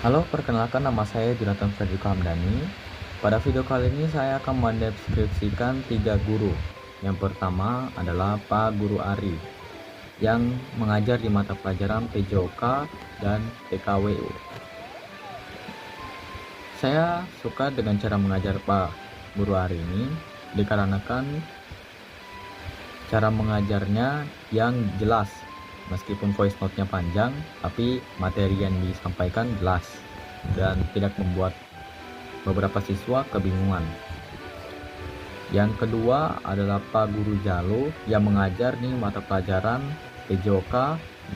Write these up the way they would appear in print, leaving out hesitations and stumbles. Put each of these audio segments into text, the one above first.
Halo, perkenalkan nama saya Jonathan Frederico Hamdani. Pada video kali ini saya akan mendeskripsikan 3 guru. Yang pertama adalah Pak Guru Ari yang mengajar di mata pelajaran PJOK dan PKWU. Saya suka dengan cara mengajar Pak Guru Ari ini dikarenakan cara mengajarnya yang jelas. Meskipun voice note-nya panjang, tapi materi yang disampaikan jelas dan tidak membuat beberapa siswa kebingungan. Yang kedua adalah Pak Guru Jalo yang mengajar di mata pelajaran PJOK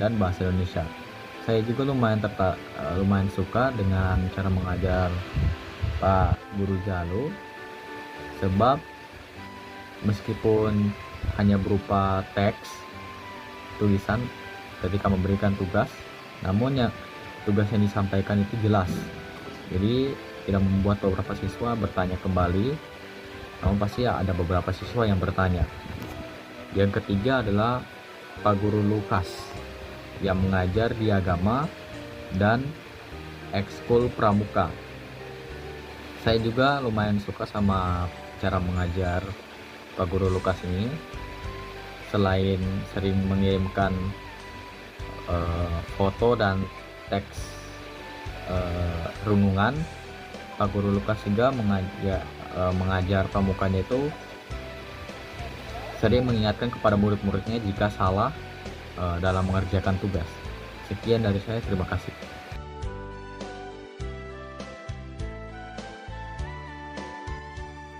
dan Bahasa Indonesia. Saya juga lumayan suka dengan cara mengajar Pak Guru Jalo, sebab meskipun hanya berupa teks tulisan ketika memberikan tugas, namun yang tugas yang disampaikan itu jelas, jadi tidak membuat beberapa siswa bertanya kembali, namun pasti ada beberapa siswa yang bertanya. Yang ketiga adalah Pak Guru Lukas yang mengajar di agama dan ekskul pramuka. Saya juga lumayan suka sama cara mengajar Pak Guru Lukas ini. Selain sering mengirimkan foto dan teks renungan, Pak Guru Lukas juga mengajar pramukanya itu sering mengingatkan kepada murid-muridnya jika salah dalam mengerjakan tugas. Sekian dari saya, terima kasih.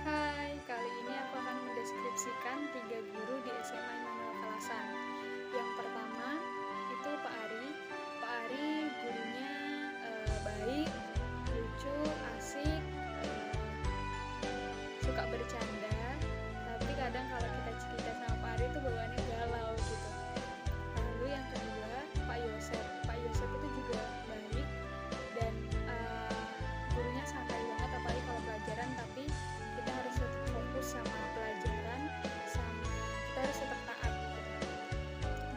Hai, kali ini aku akan mendeskripsikan 3 guru di SMA Immanuel Kalasan. Yang pertama itu Pak Ari. Pak Ari gurunya baik, lucu, asik, suka bercanda. Tapi kadang kalau kita cerita sama Pak Ari itu bawaannya galau gitu. Lalu yang kedua Pak Yosep. Pak Yosep itu juga baik dan gurunya santai banget, apalagi kalau pelajaran, tapi kita harus tetap fokus sama pelajaran, sama kita harus tetap taat.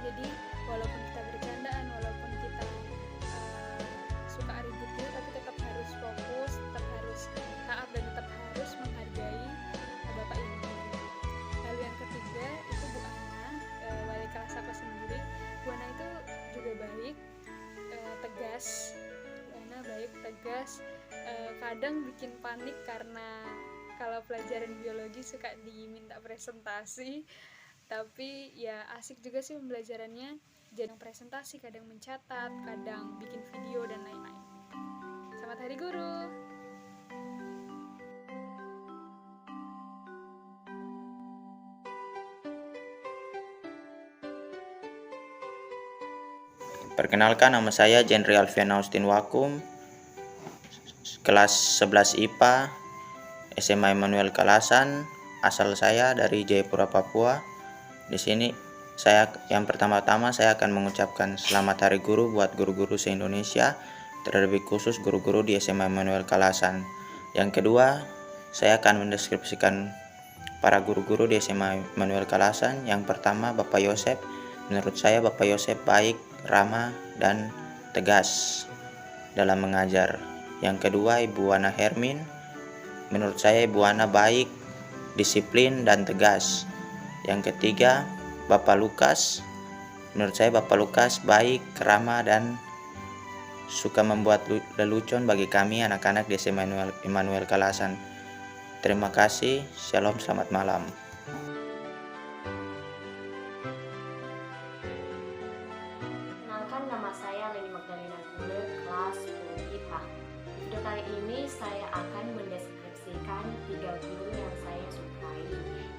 Jadi walaupun kita bercandaan, walaupun kita suka ribut gitu, tapi tetap harus fokus, tetap harus taat, dan tetap harus menghargai Bapak Ibu guru. Lalu yang ketiga itu Bu Ana, wali kelas aku sendiri. Bu Ana itu juga baik, tegas. Bu Ana baik, tegas, kadang bikin panik karena kalau pelajaran biologi suka diminta presentasi, tapi ya asik juga sih pembelajarannya. Jadi presentasi, kadang mencatat, kadang bikin video dan lain-lain. Selamat Hari Guru. Perkenalkan, nama saya Jenry Alfian Austin Wakum, kelas 11 IPA, SMA Immanuel Kalasan. Asal saya dari Jayapura, Papua. Di sini yang pertama-tama saya akan mengucapkan selamat Hari Guru buat guru-guru se-Indonesia, terlebih khusus guru-guru di SMA Immanuel Kalasan. Yang kedua, saya akan mendeskripsikan para guru-guru di SMA Immanuel Kalasan. Yang pertama, Bapak Yosep. Menurut saya Bapak Yosep baik, ramah, dan tegas dalam mengajar. Yang kedua, Ibu Ana Hermin. Menurut saya Ibu Ana baik, disiplin, dan tegas. Yang ketiga, Bapak Lukas. Menurut saya Bapak Lukas baik, ramah, dan suka membuat lelucon bagi kami anak-anak di SMA Immanuel Kalasan. Terima kasih. Shalom, selamat malam. Perkenalkan, nama saya Leni Magdalena Gule, kelas 10 IPA. Di video kali ini saya akan mendeskripsikan 3 guru yang saya sukai.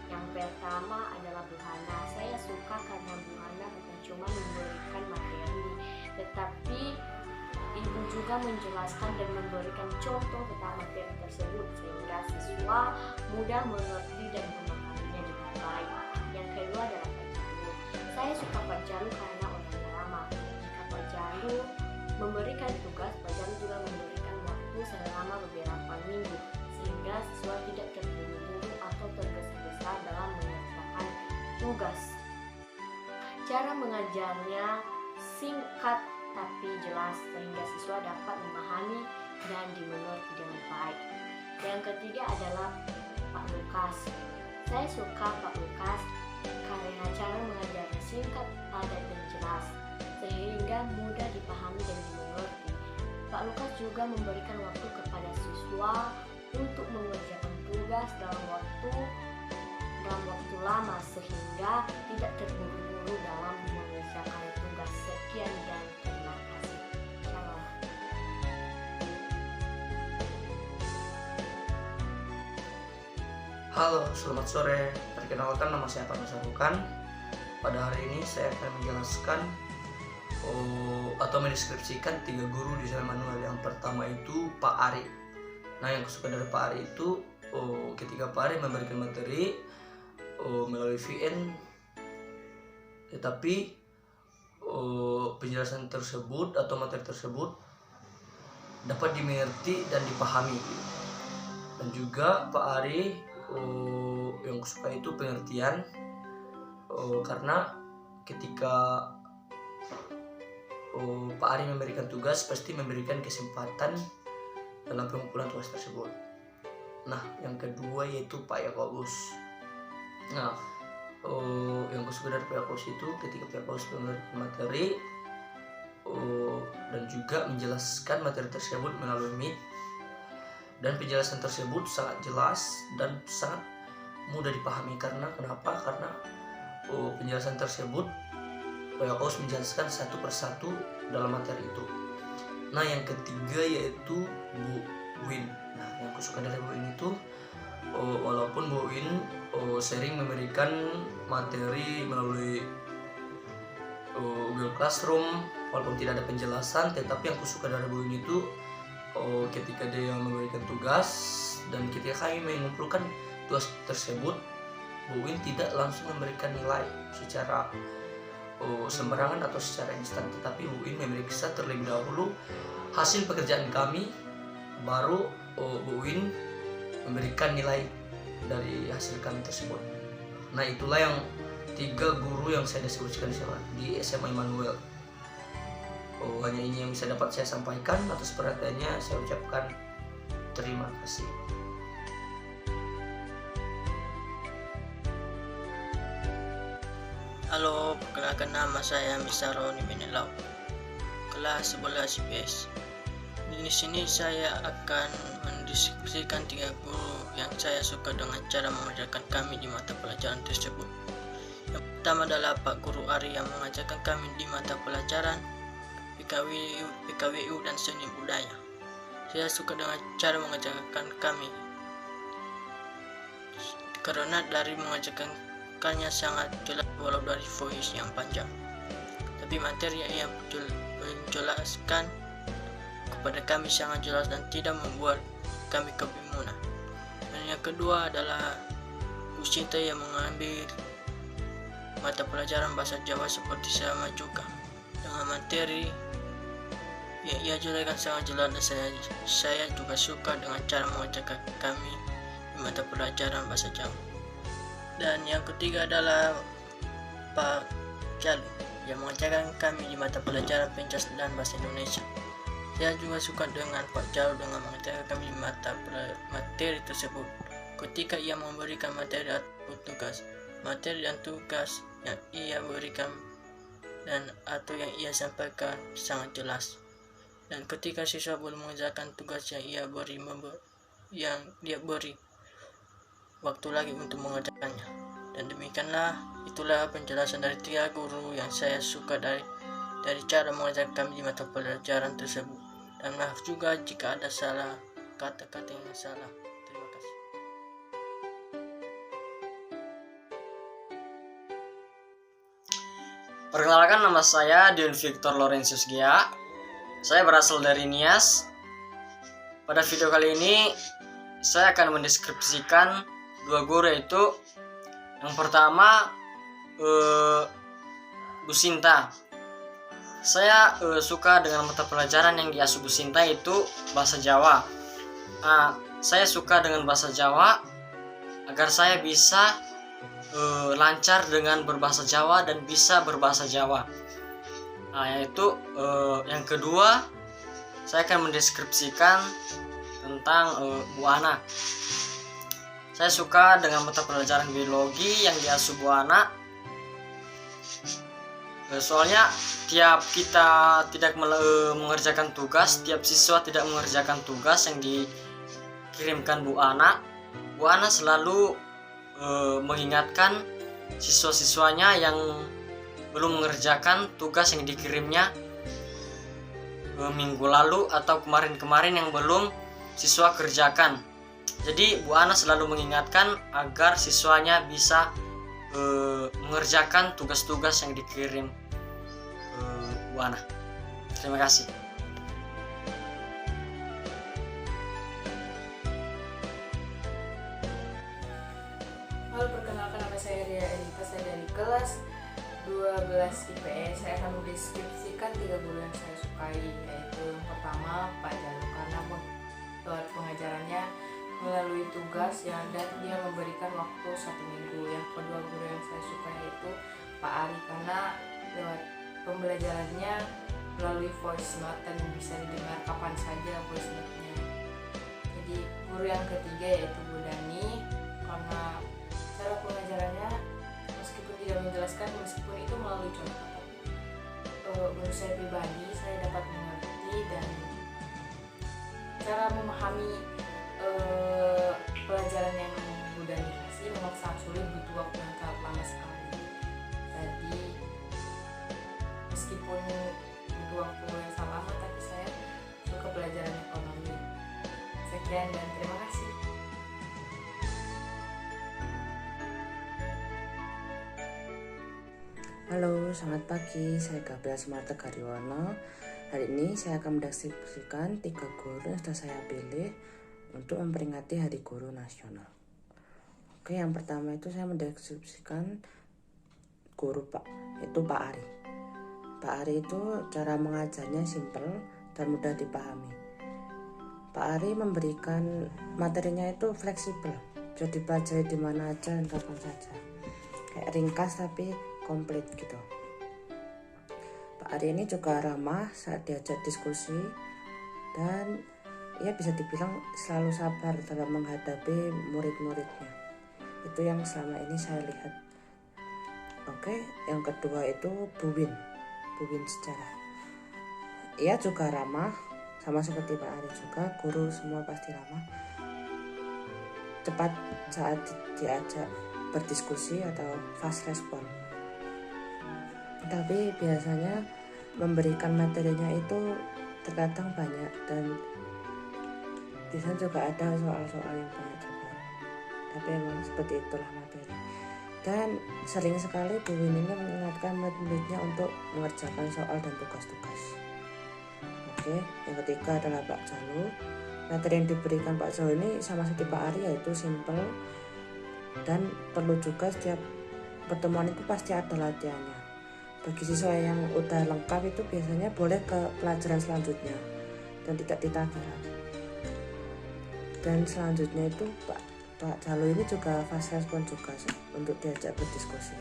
Yang pertama adalah Bu Hana. Saya suka karena Bu Hana bukan cuma memberikan materi, tetapi Ibu juga menjelaskan dan memberikan contoh tentang materi tersebut sehingga siswa mudah mengerti dan memahaminya dengan baik. Yang kedua adalah Pak Jalu. Saya suka Pak Jalu karena orangnya ramah. Jika Pak Jalu memberikan tugas, Pak Jalu juga memberikan waktu selama beberapa minggu sehingga siswa tidak terburu-buru atau tergesa-gesa dalam mengerjakan tugas. Cara mengajarnya singkat tapi jelas sehingga siswa dapat memahami dan dimengerti dengan baik. Yang ketiga adalah Pak Lukas. Saya suka Pak Lukas karena cara mengajarnya singkat, padat, dan jelas, sehingga mudah dipahami dan dimengerti. Pak Lukas juga memberikan waktu kepada siswa untuk mengerjakan tugas dalam waktu lama, sehingga tidak terburu-buru dalam mengerjakan tugas. Sekian dan terima kasih. Shalom. Halo, selamat sore. Perkenalkan, nama saya Pak Nusarukan. Pada hari ini saya akan menjelaskan atau mendeskripsikan 3 guru desain manual. Yang pertama itu Pak Ari. Nah, yang suka dari Pak Ari itu ketika Pak Ari memberikan materi melalui VN, tetapi penjelasan tersebut atau materi tersebut dapat dimengerti dan dipahami. Dan juga Pak Ari yang suka itu pengertian, karena ketika Pak Ari memberikan tugas pasti memberikan kesempatan dalam pengumpulan tugas tersebut. Nah, yang kedua yaitu Pak Yakobus. Nah, yang suka dari Pak Yakobus itu ketika Pak Yakobus memberikan materi dan juga menjelaskan materi tersebut melalui Meet, dan penjelasan tersebut sangat jelas dan sangat mudah dipahami. Karena kenapa? Karena penjelasan tersebut Pak Yakobus menjelaskan satu persatu dalam materi itu. Nah, yang ketiga yaitu Bu Win. Nah, yang aku suka dari Bu Win itu walaupun Bu Win sering memberikan materi melalui Google Classroom walaupun tidak ada penjelasan, tetapi yang aku suka dari Bu Win itu ketika dia memberikan tugas dan ketika kami mengumpulkan tugas tersebut, Bu Win tidak langsung memberikan nilai secara sembarangan atau secara instan, tetapi Bu Win memeriksa terlebih dahulu hasil pekerjaan kami, baru Bu Win memberikan nilai dari hasil kami tersebut. Nah, itulah yang 3 guru yang saya deskripsikan di SMA Immanuel. Hanya ini yang bisa dapat saya sampaikan. Atas perhatiannya saya ucapkan terima kasih. Halo, perkenalkan nama saya Mr. Roni Benelau, kelas 11 IPS. Di sini saya akan mendeskripsikan 3 guru yang saya suka dengan cara mengajarkan kami di mata pelajaran tersebut. Yang pertama adalah Pak Guru Ari yang mengajarkan kami di mata pelajaran PKWU dan Seni Budaya. Saya suka dengan cara mengajarkan kami karena dari mengajarkannya sangat jelas walau dari voice yang panjang, tapi materi yang ia menjelaskan kepada kami sangat jelas dan tidak membuat kami kebingungan. Dan yang kedua adalah Bu Sinta yang mengambil mata pelajaran bahasa Jawa seperti sama juga dengan materi yang ia jelaskan sangat jelas, dan saya juga suka dengan cara mengajarkan kami di mata pelajaran bahasa Jawa. Dan yang ketiga adalah Pak Jalu yang mengajarkan kami di mata pelajaran Pencas dan bahasa Indonesia. Saya juga suka dengan Pak Jalu dengan mengajarkan kami di mata materi tersebut. Ketika ia memberikan materi atau tugas, materi dan tugas yang ia berikan dan atau yang ia sampaikan sangat jelas. Dan ketika siswa belum mengerjakan tugas yang dia beri waktu lagi untuk mengerjakannya. Dan demikianlah, itulah penjelasan dari 3 guru yang saya suka dari cara mengajar kami di mata pelajaran tersebut. Dan maaf juga jika ada salah kata-kata yang salah. Terima kasih. Perkenalkan, nama saya Dion Victor Laurentius Gia. Saya berasal dari Nias. Pada video kali ini saya akan mendeskripsikan 2 guru, yaitu yang pertama Bu Sinta. Saya suka dengan mata pelajaran yang diasuh Bu Sinta, itu bahasa Jawa. Saya suka dengan bahasa Jawa agar saya bisa lancar dengan berbahasa Jawa dan bisa berbahasa Jawa. Nah, yaitu yang kedua saya akan mendeskripsikan tentang Bu Ana. Saya suka dengan mata pelajaran biologi yang diasuh Bu Ana. Soalnya tiap kita tidak mengerjakan tugas, tiap siswa tidak mengerjakan tugas yang dikirimkan Bu Ana selalu mengingatkan siswa-siswanya yang belum mengerjakan tugas yang dikirimnya minggu lalu atau kemarin-kemarin yang belum siswa kerjakan. Jadi Bu Ana selalu mengingatkan agar siswanya bisa mengerjakan tugas-tugas yang dikirim Bu Ana. Terima kasih. Halo, perkenalkan nama saya Ria Elita, saya dari kelas 12 IPS. Saya akan mendeskripsikan 3 guru yang saya sukai, yaitu yang pertama Pak Jalu, karena lewat pengajarannya melalui tugas yang dan dia memberikan waktu 1 minggu. Yang kedua guru yang saya suka yaitu Pak Ari, karena lewat pembelajarannya melalui voice note dan bisa didengar kapan saja voice note-nya. Jadi guru yang ketiga yaitu Bu Dani, karena cara pengajarannya meskipun tidak menjelaskan, meskipun itu melalui contoh, menurut saya pribadi saya dapat mengerti dan cara memahami pelajaran yang Bu Dani kasih memang sangat sulit, butuh waktu yang sangat lama sekali. Jadi meskipun butuh waktu yang sangat lama, tapi saya suka pelajaran ekonomi. Sekian dan terima kasih. Halo, selamat pagi. Saya Gabriel Sumarta Garyono. Hari ini saya akan mendeskripsikan 3 guru yang sudah saya pilih untuk memperingati Hari Guru Nasional. Oke, yang pertama itu saya mendeskripsikan guru yaitu Pak Ari. Pak Ari itu cara mengajarnya simpel dan mudah dipahami. Pak Ari memberikan materinya itu fleksibel, bisa dipelajari di mana aja dan kapan saja. Kayak ringkas tapi komplit gitu. Pak Ari ini juga ramah saat diajak diskusi dan ia bisa dibilang selalu sabar dalam menghadapi murid-muridnya. Itu yang selama ini saya lihat. Oke, yang kedua itu Bu Win sejarah. Ia juga ramah, sama seperti Pak Ari juga, guru semua pasti ramah. Cepat saat diajak berdiskusi atau fast respon. Tapi biasanya memberikan materinya itu terkadang banyak dan di sana juga ada soal-soal yang banyak juga. Tapi emang seperti itulah materi. Dan sering sekali Bu Win ini mengingatkan murid-muridnya untuk mengerjakan soal dan tugas-tugas. Oke, yang ketiga adalah Pak Jalu. Materi yang diberikan Pak Jalu ini sama seperti Pak Ari, yaitu simple dan perlu juga setiap pertemuan itu pasti ada latihannya. Bagi siswa yang udah lengkap itu biasanya boleh ke pelajaran selanjutnya dan tidak ditagih lagi. Dan selanjutnya itu Pak Jalu ini juga fast respon juga untuk diajak berdiskusi.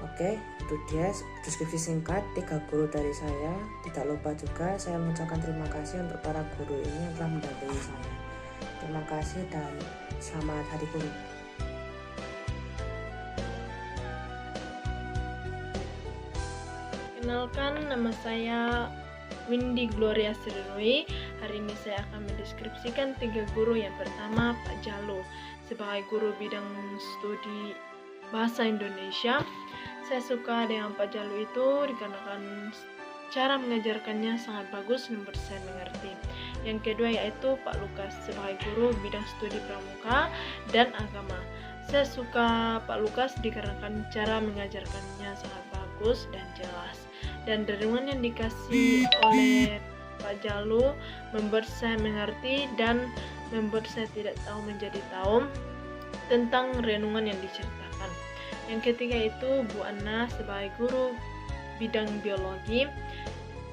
Oke, itu dia deskripsi singkat 3 guru dari saya. Tidak lupa juga saya mengucapkan terima kasih untuk para guru ini yang telah mendampingi saya. Terima kasih dan selamat Hari Guru. Kenalkan, nama saya Windy Gloria Srinui. Hari ini saya akan mendeskripsikan 3 guru. Yang pertama, Pak Jalu. Sebagai guru bidang studi Bahasa Indonesia, saya suka dengan Pak Jalu itu dikarenakan cara mengajarkannya sangat bagus dan saya mengerti. Yang kedua yaitu Pak Lukas sebagai guru bidang studi pramuka dan agama. Saya suka Pak Lukas dikarenakan cara mengajarkannya sangat bagus dan jelas. Dan renungan yang dikasih oleh Pak Jalu membuat saya mengerti dan membuat saya tidak tahu menjadi tahu tentang renungan yang diceritakan. Yang ketiga itu Bu Ana sebagai guru bidang biologi.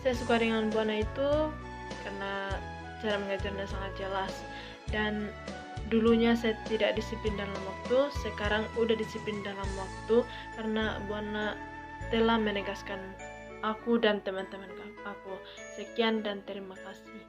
Saya suka dengan Bu Ana itu karena cara mengajarnya sangat jelas, dan dulunya saya tidak disiplin dalam waktu, sekarang udah disiplin dalam waktu karena Bu Ana telah menegaskan aku dan teman-teman aku. Sekian dan terima kasih.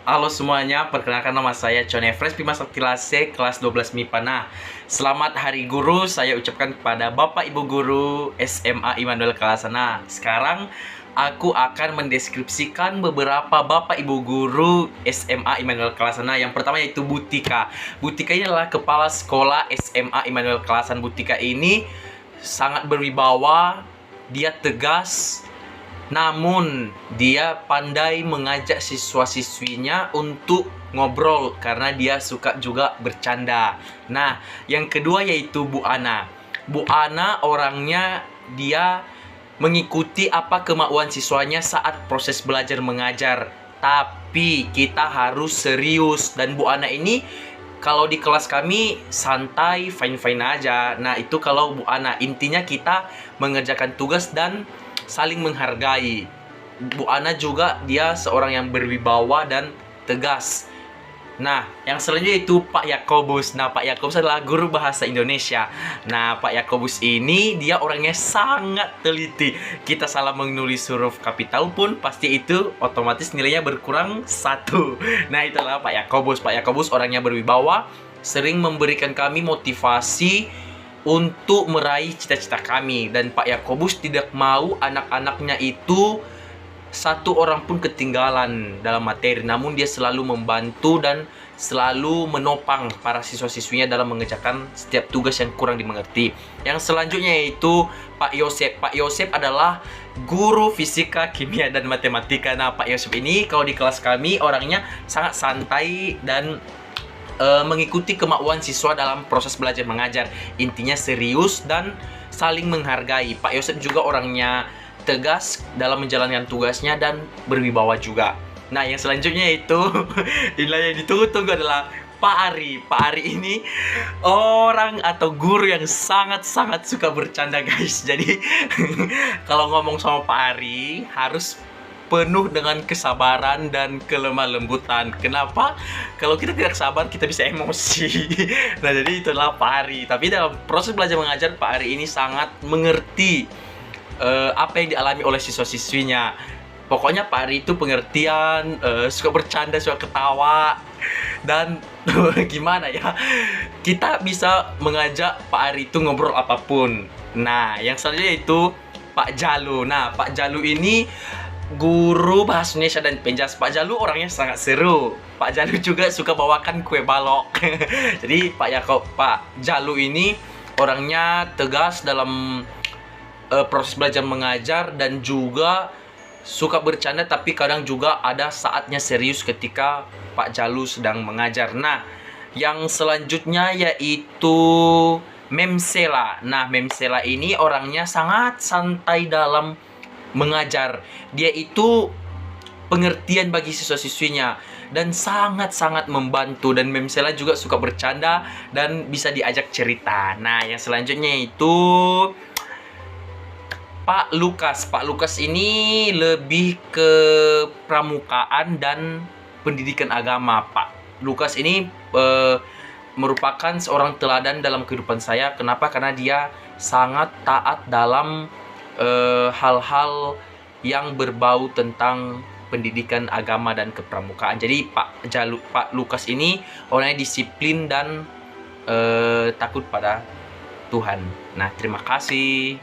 Halo semuanya, perkenalkan nama saya John Efres Bima Saktilase, kelas 12 MIPA. Nah, selamat Hari Guru saya ucapkan kepada Bapak Ibu Guru SMA Immanuel Kalasana. Sekarang aku akan mendeskripsikan beberapa Bapak Ibu Guru SMA Immanuel Kalasana. Yang pertama yaitu Bu Tika. Bu Tika ini adalah Kepala Sekolah SMA Immanuel Kalasan. Bu Tika ini sangat berwibawa, dia tegas, namun dia pandai mengajak siswa-siswinya untuk ngobrol karena dia suka juga bercanda. Nah, yang kedua yaitu Bu Ana. Bu Ana orangnya dia mengikuti apa kemauan siswanya saat proses belajar mengajar. Tapi kita harus serius, dan Bu Ana ini kalau di kelas kami santai, fine-fine aja. Nah, itu kalau Bu Ana. Intinya kita mengerjakan tugas dan saling menghargai. Bu Ana juga dia seorang yang berwibawa dan tegas. Nah, yang selanjutnya itu Pak Yakobus. Nah, Pak Yakobus adalah guru bahasa Indonesia. Nah, Pak Yakobus ini dia orangnya sangat teliti. Kita salah menulis huruf kapital pun pasti itu otomatis nilainya berkurang 1. Nah, itulah Pak Yakobus. Pak Yakobus orangnya berwibawa, sering memberikan kami motivasi untuk meraih cita-cita kami. Dan Pak Yakobus tidak mau anak-anaknya itu satu orang pun ketinggalan dalam materi, namun dia selalu membantu dan selalu menopang para siswa-siswinya dalam mengerjakan setiap tugas yang kurang dimengerti. Yang selanjutnya yaitu Pak Yosep. Pak Yosep adalah guru fisika, kimia, dan matematika. Nah, Pak Yosep ini kalau di kelas kami orangnya sangat santai dan mengikuti kemauan siswa dalam proses belajar mengajar. Intinya serius dan saling menghargai. Pak Yosep juga orangnya tegas dalam menjalankan tugasnya dan berwibawa juga. Nah, yang selanjutnya itu yang ditunggu-tunggu adalah Pak Ari. Pak Ari ini orang atau guru yang sangat-sangat suka bercanda, guys. Jadi kalau ngomong sama Pak Ari harus penuh dengan kesabaran dan kelemah lembutan. Kenapa? Kalau kita tidak sabar, kita bisa emosi. Nah, jadi itulah Pak Ari. Tapi dalam proses belajar mengajar, Pak Ari ini sangat mengerti apa yang dialami oleh siswa-siswinya. Pokoknya Pak Ari itu pengertian, suka bercanda, suka ketawa. Dan gimana ya, kita bisa mengajak Pak Ari itu ngobrol apapun. Nah, yang selanjutnya itu Pak Jalu. Nah, Pak Jalu ini guru bahasa Indonesia dan penjas. Pak Jalu orangnya sangat seru. Pak Jalu juga suka bawakan kue balok. Jadi Pak Jalu ini orangnya tegas dalam proses belajar mengajar dan juga suka bercanda, tapi kadang juga ada saatnya serius ketika Pak Jalu sedang mengajar. Nah, yang selanjutnya yaitu Memsela. Nah, Memsela ini orangnya sangat santai dalam mengajar. Dia itu pengertian bagi siswa-siswinya dan sangat-sangat membantu. Dan Memsela juga suka bercanda dan bisa diajak cerita. Nah, yang selanjutnya itu Pak Lukas. Pak Lukas ini lebih ke pramukaan dan pendidikan agama. Pak Lukas ini merupakan seorang teladan dalam kehidupan saya. Kenapa? Karena dia sangat taat dalam hal-hal yang berbau tentang pendidikan agama dan kepramukaan. Jadi Pak Lukas ini orangnya disiplin dan takut pada Tuhan. Nah, terima kasih.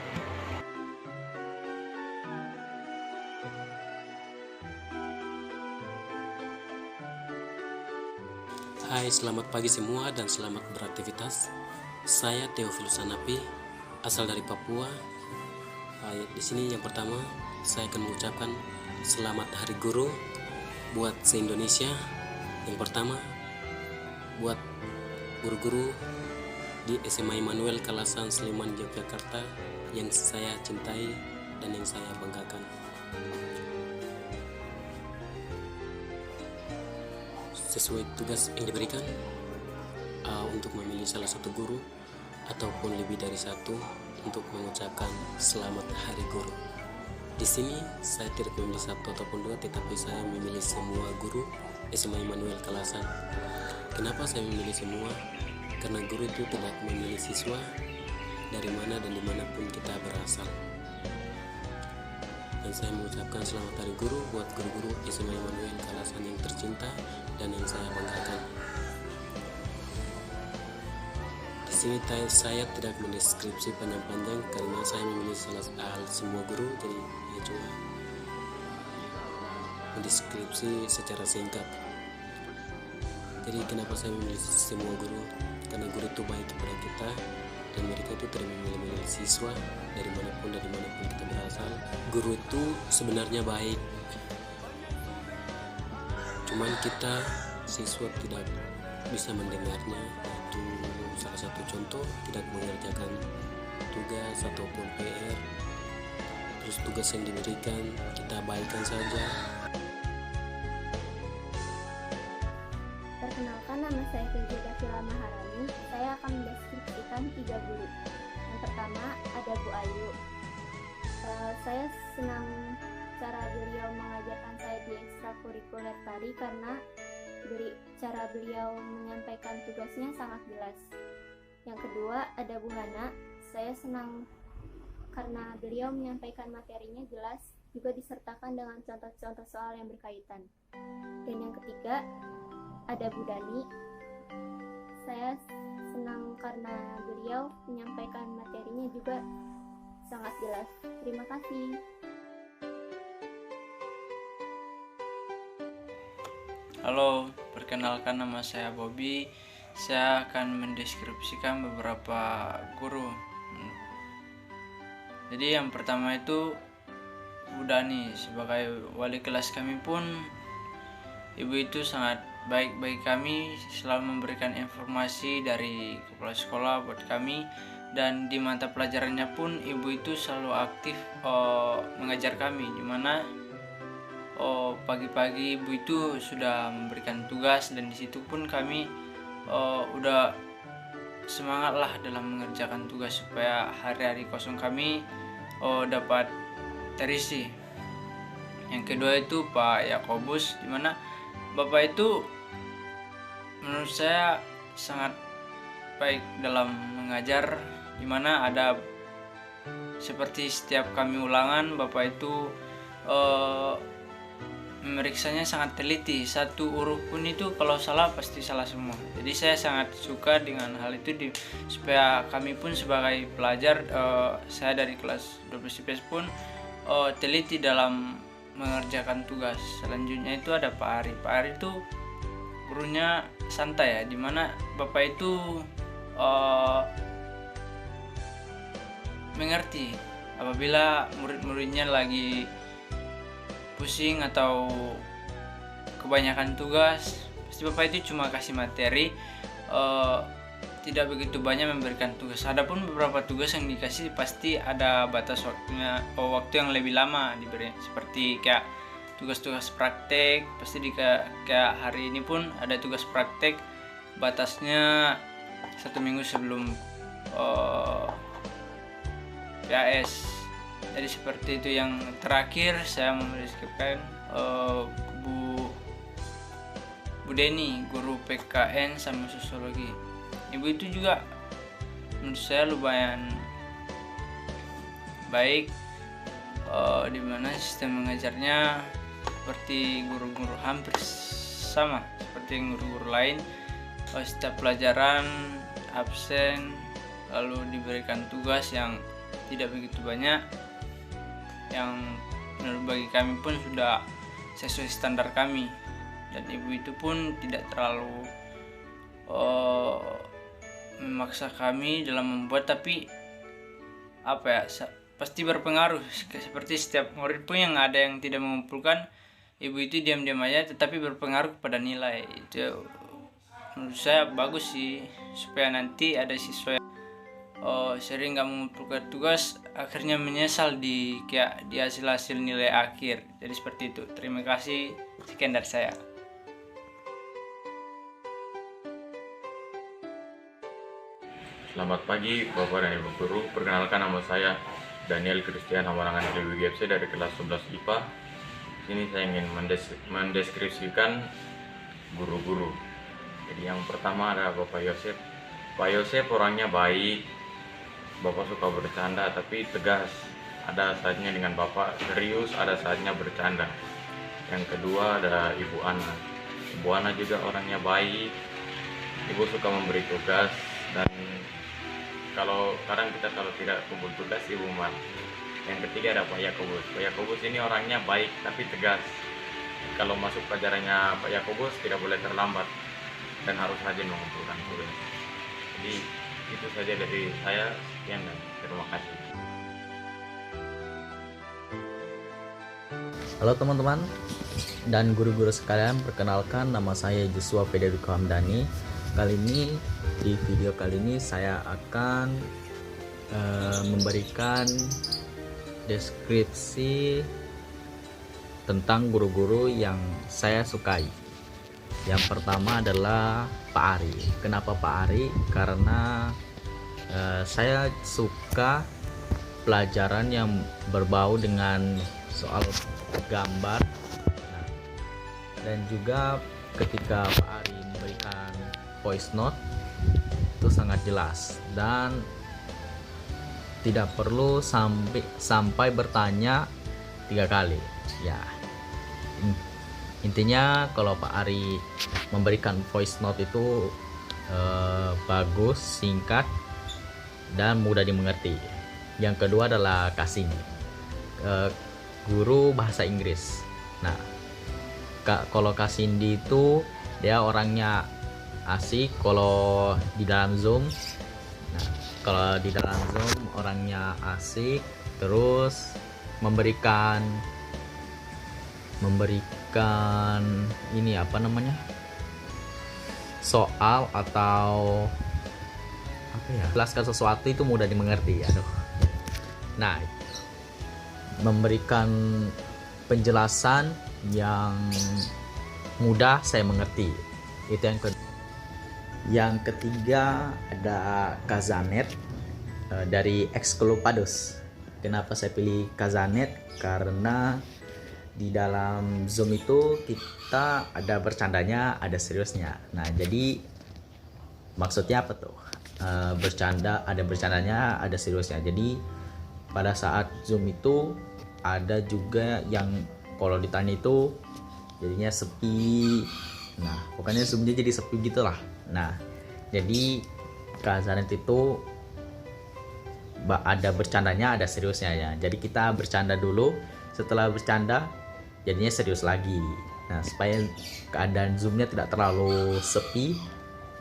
Hai, selamat pagi semua dan selamat beraktivitas. Saya Theophilus Anapi, asal dari Papua. Di sini yang pertama saya akan mengucapkan selamat Hari Guru buat se-Indonesia. Yang pertama buat guru-guru di SMA Immanuel Kalasan Sleman, Yogyakarta yang saya cintai dan yang saya banggakan. Sesuai tugas yang diberikan, untuk memilih salah satu guru ataupun lebih dari satu untuk mengucapkan selamat Hari Guru. Di sini saya tidak memilih satu ataupun dua, tetapi saya memilih semua guru SMA Immanuel Kalasan. Kenapa saya memilih semua? karena guru itu tidak memilih siswa dari mana dan dimanapun kita berasal. Dan saya mengucapkan selamat Hari Guru buat guru-guru SMA Immanuel Kalasan yang tercinta dan yang saya banggakan. Di sini saya tidak mendeskripsi panjang-panjang karena saya memilih semua guru, jadi ya cuma mendeskripsi secara singkat. Jadi kenapa saya memilih semua guru? Karena guru itu baik kepada kita dan mereka itu tidak memilih siswa dari manapun kita berasal. Guru itu sebenarnya baik, cuman kita siswa tidak bisa mendengarnya. Itu salah satu contoh, tidak mengerjakan tugas ataupun PR, terus tugas yang diberikan kita abaikan saja. Perkenalkan, nama saya Filjida Fila Maharani. Saya akan mendeskripsikan 3 guru. Yang pertama ada Bu Ayu. Saya senang cara beliau mengajarkan saya di ekstrakurikuler tari karena cara beliau menyampaikan tugasnya sangat jelas. Yang kedua ada Bu Hana. Saya senang karena beliau menyampaikan materinya jelas, juga disertakan dengan contoh-contoh soal yang berkaitan. Dan yang ketiga ada Bu Dani. Saya senang karena beliau menyampaikan materinya juga sangat jelas. Terima kasih. Halo, perkenalkan nama saya Bobby. Saya akan mendeskripsikan beberapa guru. Jadi yang pertama itu Bu Dani. Sebagai wali kelas kami pun, ibu itu sangat baik bagi kami, selalu memberikan informasi dari kepala sekolah buat kami, dan di mata pelajarannya pun ibu itu selalu aktif mengajar kami, dimana pagi-pagi ibu itu sudah memberikan tugas, dan disitu pun kami udah semangat lah dalam mengerjakan tugas supaya hari-hari kosong kami dapat terisi. Yang kedua itu Pak Yakobus, dimana Bapak itu menurut saya sangat baik dalam mengajar, dimana ada seperti setiap kami ulangan Bapak itu memeriksanya sangat teliti. Satu huruf pun itu kalau salah pasti salah semua. Jadi saya sangat suka dengan hal itu supaya kami pun sebagai pelajar, saya dari kelas 12 IPS pun teliti dalam mengerjakan tugas. Selanjutnya itu ada Pak Ari. Pak Ari itu gurunya santai ya, dimana Bapak itu mengerti apabila murid-muridnya lagi pusing atau kebanyakan tugas. Pasti Bapak itu cuma kasih materi, tidak begitu banyak memberikan tugas. Adapun beberapa tugas yang dikasih pasti ada batas waktunya, waktu yang lebih lama diberi, seperti kayak tugas-tugas praktek. Pasti kayak hari ini pun ada tugas praktek, batasnya 1 minggu sebelum PAS. Jadi seperti itu. Yang terakhir saya mendeskripsikan Bu Deni, guru PKN sama sosiologi. Ibu itu juga menurut saya lumayan baik, dimana sistem mengajarnya seperti guru-guru hampir sama seperti guru-guru lain. Setiap pelajaran absen, lalu diberikan tugas yang tidak begitu banyak, yang menurut bagi kami pun sudah sesuai standar kami. Dan ibu itu pun tidak terlalu memaksa kami dalam membuat, tapi pasti berpengaruh. Seperti setiap murid pun yang ada yang tidak mengumpulkan, ibu itu diam-diam aja tetapi berpengaruh kepada nilai. Itu menurut saya bagus sih, supaya nanti ada siswa yang sering nggak mengumpulkan tugas, akhirnya menyesal di hasil nilai akhir. Jadi seperti itu. Terima kasih, sekian dari saya. Selamat pagi Bapak dan Ibu Guru. Perkenalkan, nama saya Daniel Christian Hamarangan dari WGFC dari kelas 11 IPA. Sini saya ingin mendeskripsikan guru-guru. Jadi yang pertama ada Bapak Yosef. Pak Yosef orangnya baik, Bapak suka bercanda tapi tegas. Ada saatnya dengan Bapak serius, ada saatnya bercanda. Yang kedua ada Ibu Ana. Ibu Ana juga orangnya baik, Ibu suka memberi tugas, dan kalau kadang kita kalau tidak kumpul tugas Ibu marah. Yang ketiga ada Pak Yakobus. Pak Yakobus ini orangnya baik tapi tegas. Kalau masuk pelajarannya Pak Yakobus tidak boleh terlambat dan harus rajin mengumpulkan tugas. Jadi itu saja dari saya. Sekian dan terima kasih. Halo teman-teman dan guru-guru sekalian, perkenalkan nama saya Joshua Federico Hamdani. Kali ini di video kali ini saya akan memberikan deskripsi tentang guru-guru yang saya sukai. Yang pertama adalah Pak Ari. Kenapa Pak Ari? Karena saya suka pelajaran yang berbau dengan soal gambar. Nah, dan juga ketika Pak Ari memberikan voice note itu sangat jelas dan tidak perlu sampai bertanya 3 kali. Ya, intinya kalau Pak Ari memberikan voice note itu bagus, singkat, dan mudah dimengerti. Yang kedua adalah Kasing, guru bahasa Inggris. Nah, kalau Kasindi itu dia orangnya asik kalau di dalam Zoom. Nah, kalau di dalam Zoom orangnya asik, terus memberikan ini apa namanya, soal atau apa ya, jelaskan sesuatu itu mudah dimengerti. Nah, memberikan penjelasan yang mudah saya mengerti, itu yang kedua. Yang ketiga ada Kazanet dari Exclupadus. Kenapa saya pilih Kazanet? Karena di dalam Zoom itu kita ada bercandanya, ada seriusnya. Nah, jadi maksudnya apa tuh? Bercanda, ada bercandanya, ada seriusnya. Jadi pada saat Zoom itu ada juga yang kalau ditanya itu jadinya sepi. Nah, pokoknya Zoomnya jadi sepi gitulah. Nah, jadi Kazanet itu ada bercandanya, ada seriusnya ya. Jadi kita bercanda dulu, setelah bercanda jadinya serius lagi. Nah, supaya keadaan Zoomnya tidak terlalu sepi.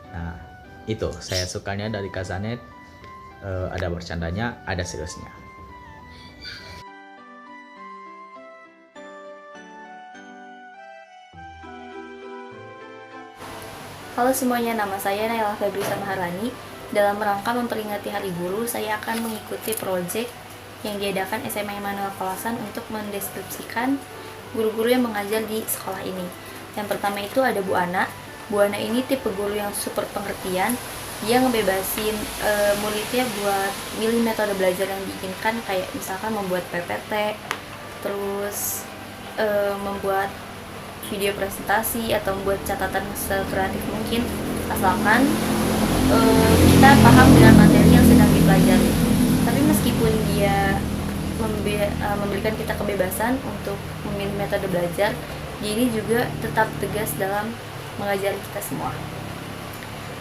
Nah, itu saya sukanya dari Kazanet, ada bercandanya, ada seriusnya. Halo semuanya, nama saya Naila Febrisa Maharani. Dalam rangka memperingati Hari Guru, saya akan mengikuti proyek yang diadakan SMA Immanuel Kalasan untuk mendeskripsikan guru-guru yang mengajar di sekolah ini. Yang pertama itu ada Bu Ana. Bu Ana ini tipe guru yang super pengertian. Dia ngebebasin muridnya buat milih metode belajar yang diinginkan, kayak misalkan membuat PPT, terus membuat video presentasi atau membuat catatan sekreatif mungkin, asalkan kita paham dengan materi yang sedang dipelajari. Tapi meskipun dia memberikan kita kebebasan untuk memilih metode belajar, dia ini juga tetap tegas dalam mengajari kita semua.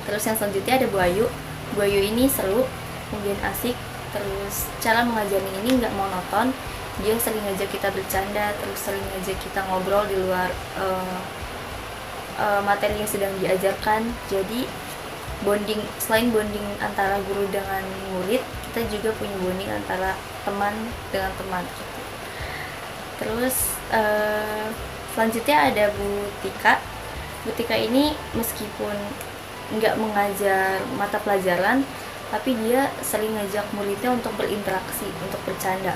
Terus yang selanjutnya ada Bu Ayu. Bu Ayu ini seru, kemudian asik, terus cara mengajarnya ini nggak monoton. Dia sering ngajak kita bercanda, terus sering ngajak kita ngobrol di luar materi yang sedang diajarkan. Jadi selain bonding antara guru dengan murid, kita juga punya bonding antara teman dengan teman gitu. Terus selanjutnya ada Bu Tika. Bu Tika ini meskipun nggak mengajar mata pelajaran, tapi dia sering ngajak muridnya untuk berinteraksi, untuk bercanda.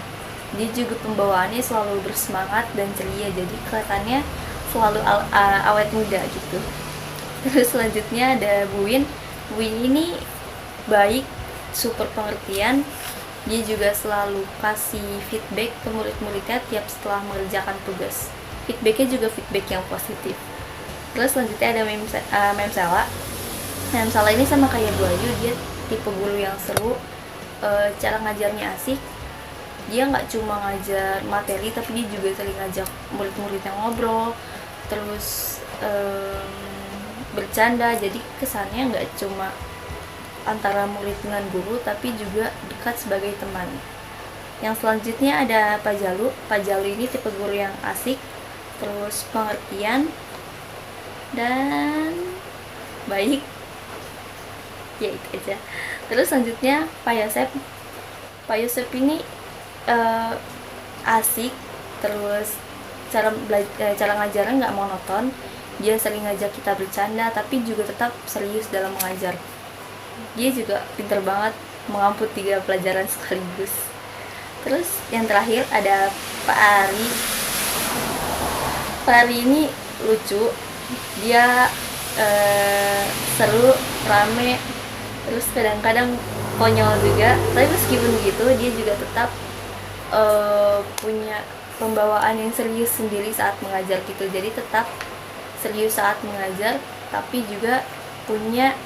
Dia juga pembawaannya selalu bersemangat dan ceria, jadi kelihatannya selalu awet muda gitu. Terus selanjutnya ada Bu Win. Bu Win ini baik, super pengertian. Dia juga selalu kasih feedback ke murid-muridnya tiap setelah mengerjakan tugas. Feedbacknya juga feedback yang positif. Terus selanjutnya ada Mem Sela. Nah, misalnya ini sama kayak Bu Ayu, dia tipe guru yang seru, cara ngajarnya asik. Dia nggak cuma ngajar materi, tapi dia juga sering ngajak murid-murid yang ngobrol, terus bercanda. Jadi kesannya nggak cuma antara murid dengan guru, tapi juga dekat sebagai teman. Yang selanjutnya ada Pak Jalu. Pak Jalu ini tipe guru yang asik, terus pengertian, dan baik. Ya itu aja. Terus selanjutnya Pak Yosep. Pak Yosep ini asik, terus cara ngajarnya nggak monoton. Dia sering ngajak kita bercanda, tapi juga tetap serius dalam mengajar. Dia juga pinter banget mengamput 3 pelajaran sekaligus. Terus yang terakhir ada Pak Ari. Pak Ari ini lucu, dia seru, rame, terus kadang-kadang konyol juga. Tapi meskipun gitu, dia juga tetap punya pembawaan yang serius sendiri saat mengajar gitu. Jadi tetap serius saat mengajar, tapi juga punya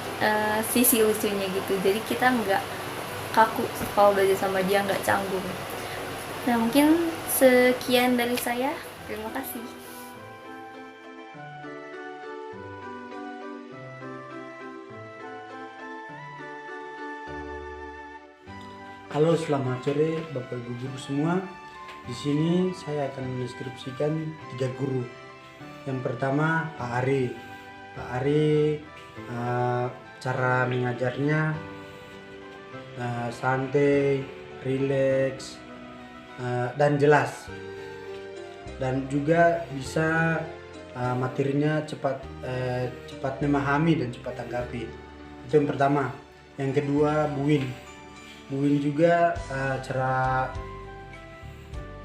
sisi lucunya gitu. Jadi kita nggak kaku kalau belajar sama dia, nggak canggung. Nah, mungkin sekian dari saya. Terima kasih. Halo, selamat sore Bapak Ibu guru semua. Di sini saya akan mendeskripsikan 3 guru. Yang pertama Pak Ari. Pak Ari cara mengajarnya santai, rileks, dan jelas. Dan juga bisa materinya cepat memahami dan cepat tanggapi. Itu yang pertama. Yang kedua Bu Win. Bu Win juga cara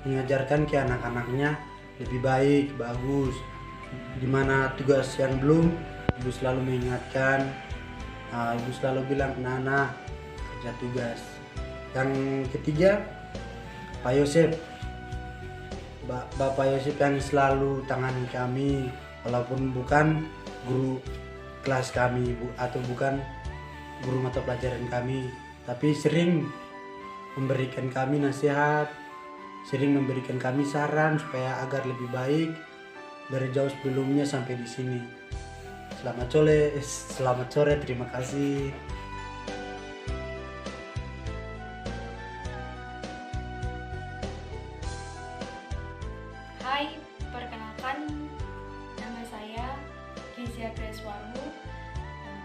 mengajarkan ke anak-anaknya lebih baik, bagus. Dimana tugas yang belum, Ibu selalu mengingatkan, Ibu selalu bilang, "Nana, kerja tugas." Yang ketiga Pak Yosep. Bapak Yosep yang selalu tangani kami, walaupun bukan guru kelas kami, atau bukan guru mata pelajaran kami, tapi sering memberikan kami nasihat, sering memberikan kami saran supaya agar lebih baik dari jauh sebelumnya sampai di sini. Selamat sore, terima kasih. Hai, perkenalkan nama saya Kezia Kreswaru.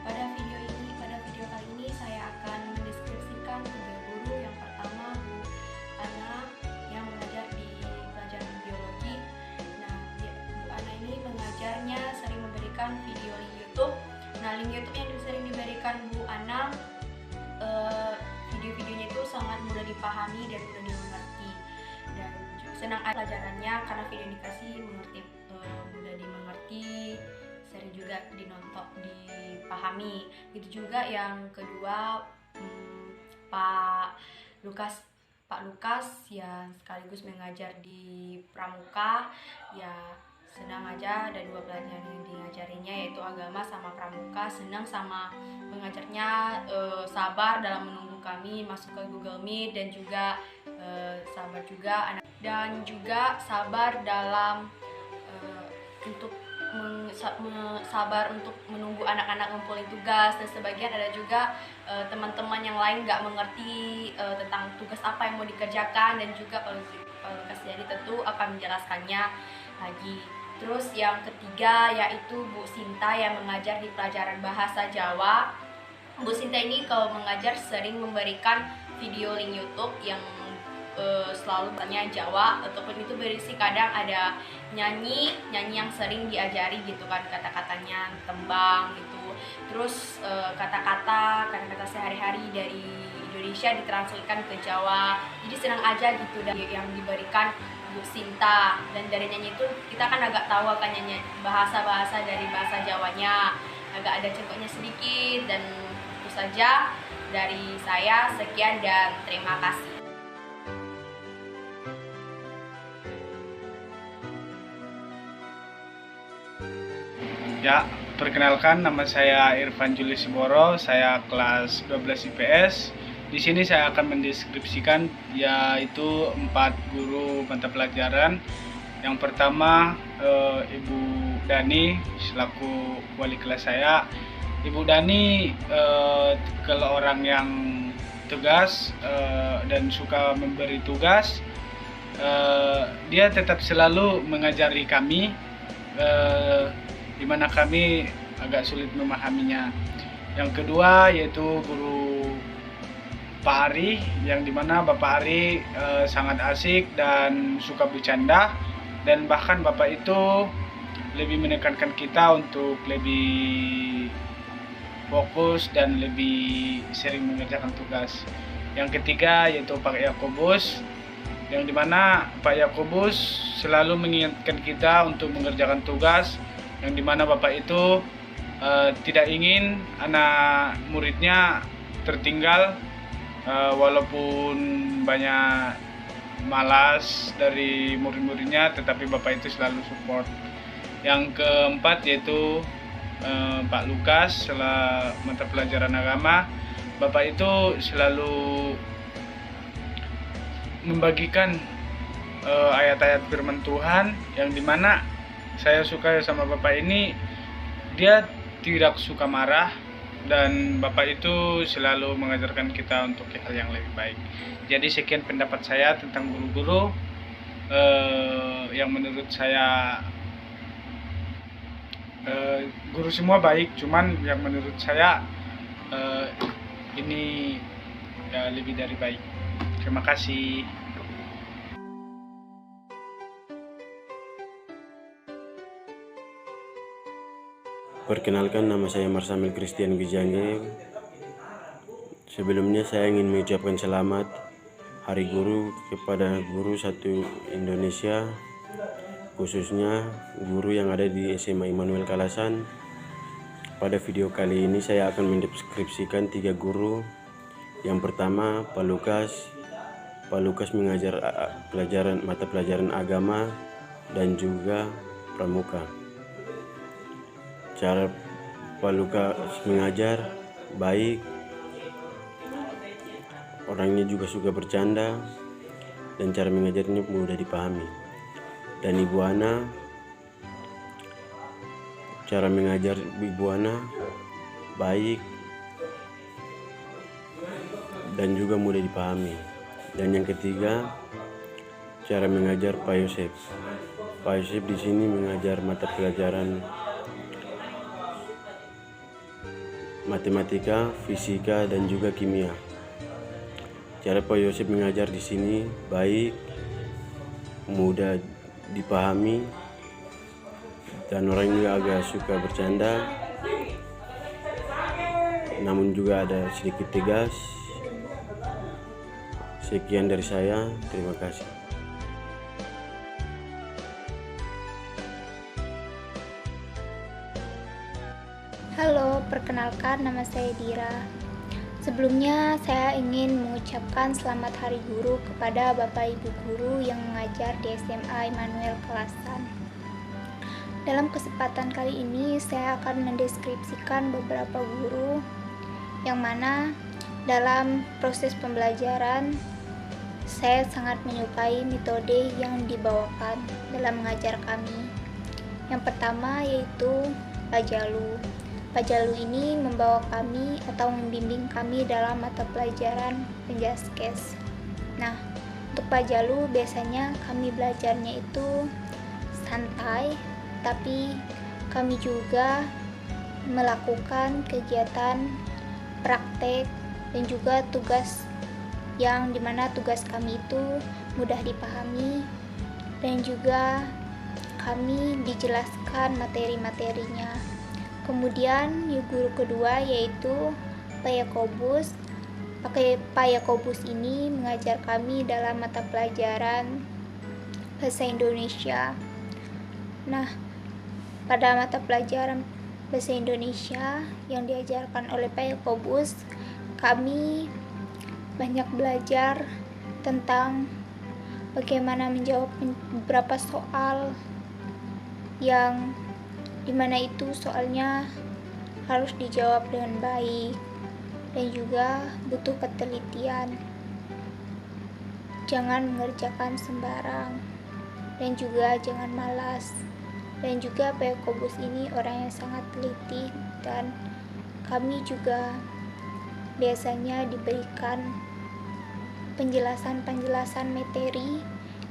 Pada video kali ini saya akan mendeskripsikan 3 guru. Yang pertama Bu Ana yang mengajar di pelajaran biologi. Nah, Bu Ana ini mengajarnya sering memberikan video link YouTube. Nah, link YouTube yang sering diberikan Bu Ana, video-videonya itu sangat mudah dipahami dan mudah dimengerti. Dan senang pelajarannya karena video yang dikasih mudah dimengerti, sering juga dipahami. Itu juga yang kedua Pak Lukas yang sekaligus mengajar di Pramuka. Ya senang aja, ada 2 pelajaran yang diajarinya, yaitu agama sama pramuka. Senang sama mengajarnya, sabar dalam menunggu kami masuk ke Google Meet, dan juga sabar juga sabar dalam sabar untuk menunggu anak-anak ngumpulin tugas. Dan sebagian ada juga teman-teman yang lain nggak mengerti tentang tugas apa yang mau dikerjakan, dan juga Pak Lukas jadi tentu akan menjelaskannya lagi. Terus yang ketiga yaitu Bu Sinta yang mengajar di pelajaran bahasa Jawa. Bu Sinta ini kalau mengajar sering memberikan video link YouTube yang selalu tanya Jawa, ataupun itu berisi kadang ada nyanyi yang sering diajari gitu kan, kata-katanya, tembang gitu. Terus kata-kata sehari-hari dari Indonesia ditranslitkan ke Jawa. Jadi senang aja gitu dari yang diberikan Bu Sinta. Dan dari nyanyi itu kita kan agak tahu akan nyanyi bahasa-bahasa dari bahasa Jawanya, agak ada cengkoknya sedikit. Dan itu saja dari saya, sekian dan terima kasih. Ya, Perkenalkan, nama saya Irfan Julius Siboro, saya kelas 12 IPS. Di sini saya akan mendeskripsikan yaitu 4 guru mata pelajaran. Yang pertama Ibu Dani selaku wali kelas saya. Ibu Dani kalau orang yang tegas dan suka memberi tugas. Dia tetap selalu mengajari kami, di mana kami agak sulit memahaminya. Yang kedua yaitu guru Pak Ari, yang dimana Bapak Ari sangat asik dan suka bercanda, dan bahkan Bapak itu lebih menekankan kita untuk lebih fokus dan lebih sering mengerjakan tugas. Yang ketiga yaitu Pak Yakobus, yang dimana Pak Yakobus selalu mengingatkan kita untuk mengerjakan tugas, yang dimana Bapak itu tidak ingin anak muridnya tertinggal, walaupun banyak malas dari murid-muridnya, tetapi Bapak itu selalu support. Yang keempat yaitu Pak Lukas, setelah mata pelajaran agama. Bapak itu selalu membagikan ayat-ayat firman Tuhan, yang dimana saya suka sama Bapak ini, dia tidak suka marah, dan Bapak itu selalu mengajarkan kita untuk hal yang lebih baik. Jadi sekian pendapat saya tentang guru-guru yang menurut saya guru semua baik, cuman yang menurut saya ini ya lebih dari baik. Terima kasih. Perkenalkan, nama saya Marsamil Christian Wijangge. Sebelumnya saya ingin mengucapkan selamat Hari Guru kepada guru satu Indonesia, khususnya guru yang ada di SMA Immanuel Kalasan. Pada video kali ini saya akan mendeskripsikan 3 guru. Yang pertama Pak Lukas. Pak Lukas mengajar mata pelajaran agama dan juga pramuka. Cara Pak Lukas mengajar baik, orangnya juga suka bercanda, dan cara mengajarnya mudah dipahami. Dan Ibu Ana, cara mengajar Ibu Ana baik dan juga mudah dipahami. Dan yang ketiga, cara mengajar Pak Yosef. Pak Yosef di sini mengajar mata pelajaran matematika, fisika, dan juga kimia. Cara Pak Yosef mengajar di sini baik, mudah dipahami, dan orangnya agak suka bercanda, namun juga ada sedikit tegas. Sekian dari saya, terima kasih. Halo, perkenalkan nama saya Dira. Sebelumnya saya ingin mengucapkan selamat Hari Guru kepada Bapak Ibu Guru yang mengajar di SMA Immanuel Kalasan. Dalam kesempatan kali ini saya akan mendeskripsikan beberapa guru yang mana dalam proses pembelajaran saya sangat menyukai metode yang dibawakan dalam mengajar kami. Yang pertama yaitu Pak Jalu. Pak Jalu ini membawa kami atau membimbing kami dalam mata pelajaran penjaskes. Nah, untuk Pak Jalu biasanya kami belajarnya itu santai, tapi kami juga melakukan kegiatan praktek dan juga tugas yang dimana tugas kami itu mudah dipahami, dan juga kami dijelaskan materi-materinya. Kemudian guru kedua yaitu Pak Yakobus. Pak Yakobus ini mengajar kami dalam mata pelajaran bahasa Indonesia. Nah, pada mata pelajaran bahasa Indonesia yang diajarkan oleh Pak Yakobus, kami banyak belajar tentang bagaimana menjawab beberapa soal yang dimana itu soalnya harus dijawab dengan baik dan juga butuh ketelitian. Jangan mengerjakan sembarang dan juga jangan malas. Dan juga Pak Yakobus ini orang yang sangat teliti, dan kami juga biasanya diberikan penjelasan materi,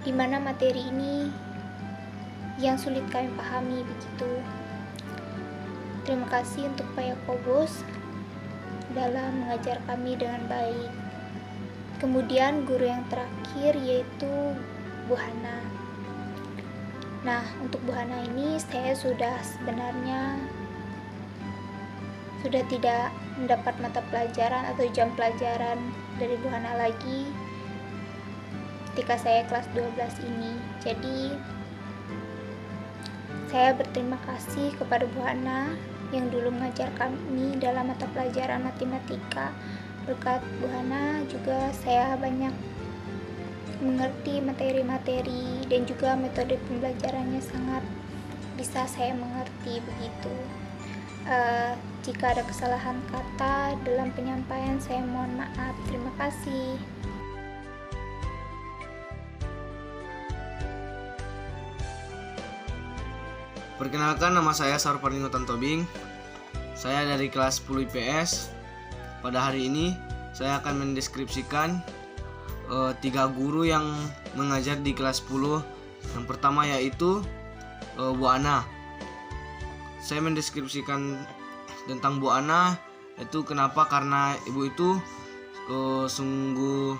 di mana materi ini yang sulit kami pahami begitu. Terima kasih untuk Pak Yakobus dalam mengajar kami dengan baik. Kemudian guru yang terakhir yaitu Bu Hana. Nah, untuk Bu Hana ini saya sebenarnya sudah tidak mendapat mata pelajaran atau jam pelajaran dari Bu Hana lagi ketika saya kelas 12 ini. Jadi saya berterima kasih kepada Bu Hana yang dulu mengajar kami dalam mata pelajaran matematika. Berkat Bu Hana juga saya banyak mengerti materi-materi dan juga metode pembelajarannya sangat bisa saya mengerti begitu. Jika ada kesalahan kata dalam penyampaian, saya mohon maaf. Terima kasih. Perkenalkan, nama saya Sarparnino Tantobing. Saya dari kelas 10 IPS. Pada hari ini saya akan mendeskripsikan 3 guru yang mengajar di kelas 10. Yang pertama yaitu Bu Ana. Saya mendeskripsikan tentang Bu Ana itu kenapa, karena ibu itu sungguh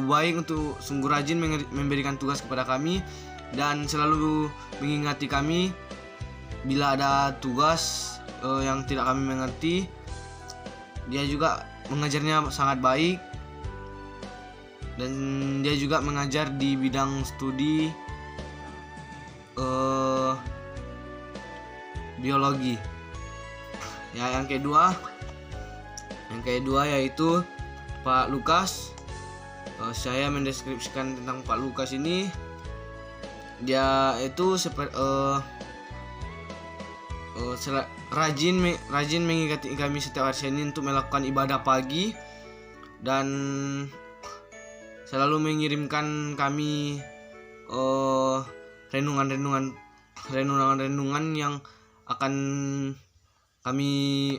baik, sungguh rajin memberikan tugas kepada kami dan selalu mengingati kami bila ada tugas yang tidak kami mengerti. Dia juga mengajarnya sangat baik, dan dia juga mengajar di bidang studi biologi. Ya, yang kedua yaitu Pak Lukas. Saya mendeskripsikan tentang Pak Lukas ini. Dia itu rajin mengingati kami setiap hari Senin untuk melakukan ibadah pagi, dan selalu mengirimkan kami renungan-renungan yang akan kami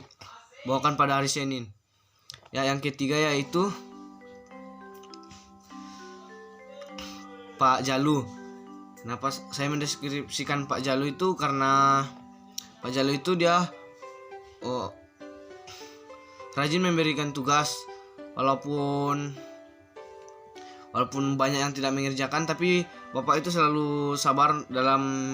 bawakan pada hari Senin. Ya, yang ketiga yaitu Pak Jalu. Kenapa saya mendeskripsikan Pak Jalu itu, karena Pak Jalu itu dia rajin memberikan tugas, walaupun banyak yang tidak mengerjakan, tapi Bapak itu selalu sabar dalam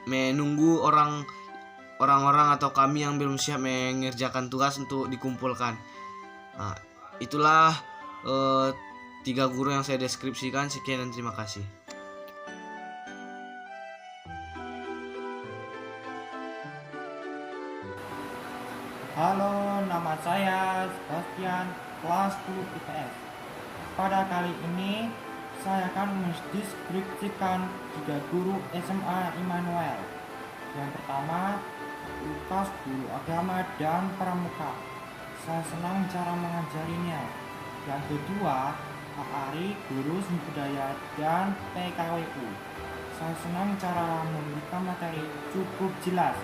menunggu orang-orang atau kami yang belum siap mengerjakan tugas untuk dikumpulkan. Nah, itulah 3 guru yang saya deskripsikan. Sekian dan terima kasih. Halo, nama saya Sebastian, kelas 10 IPS. Pada kali ini saya akan mendeskripsikan 3 guru SMA Immanuel. Yang pertama, Lukas, guru agama dan pramuka. Saya senang cara mengajarinya. Yang kedua, Pak Ari, guru seni budaya dan PKWU. Saya senang cara memberikan materi cukup jelas.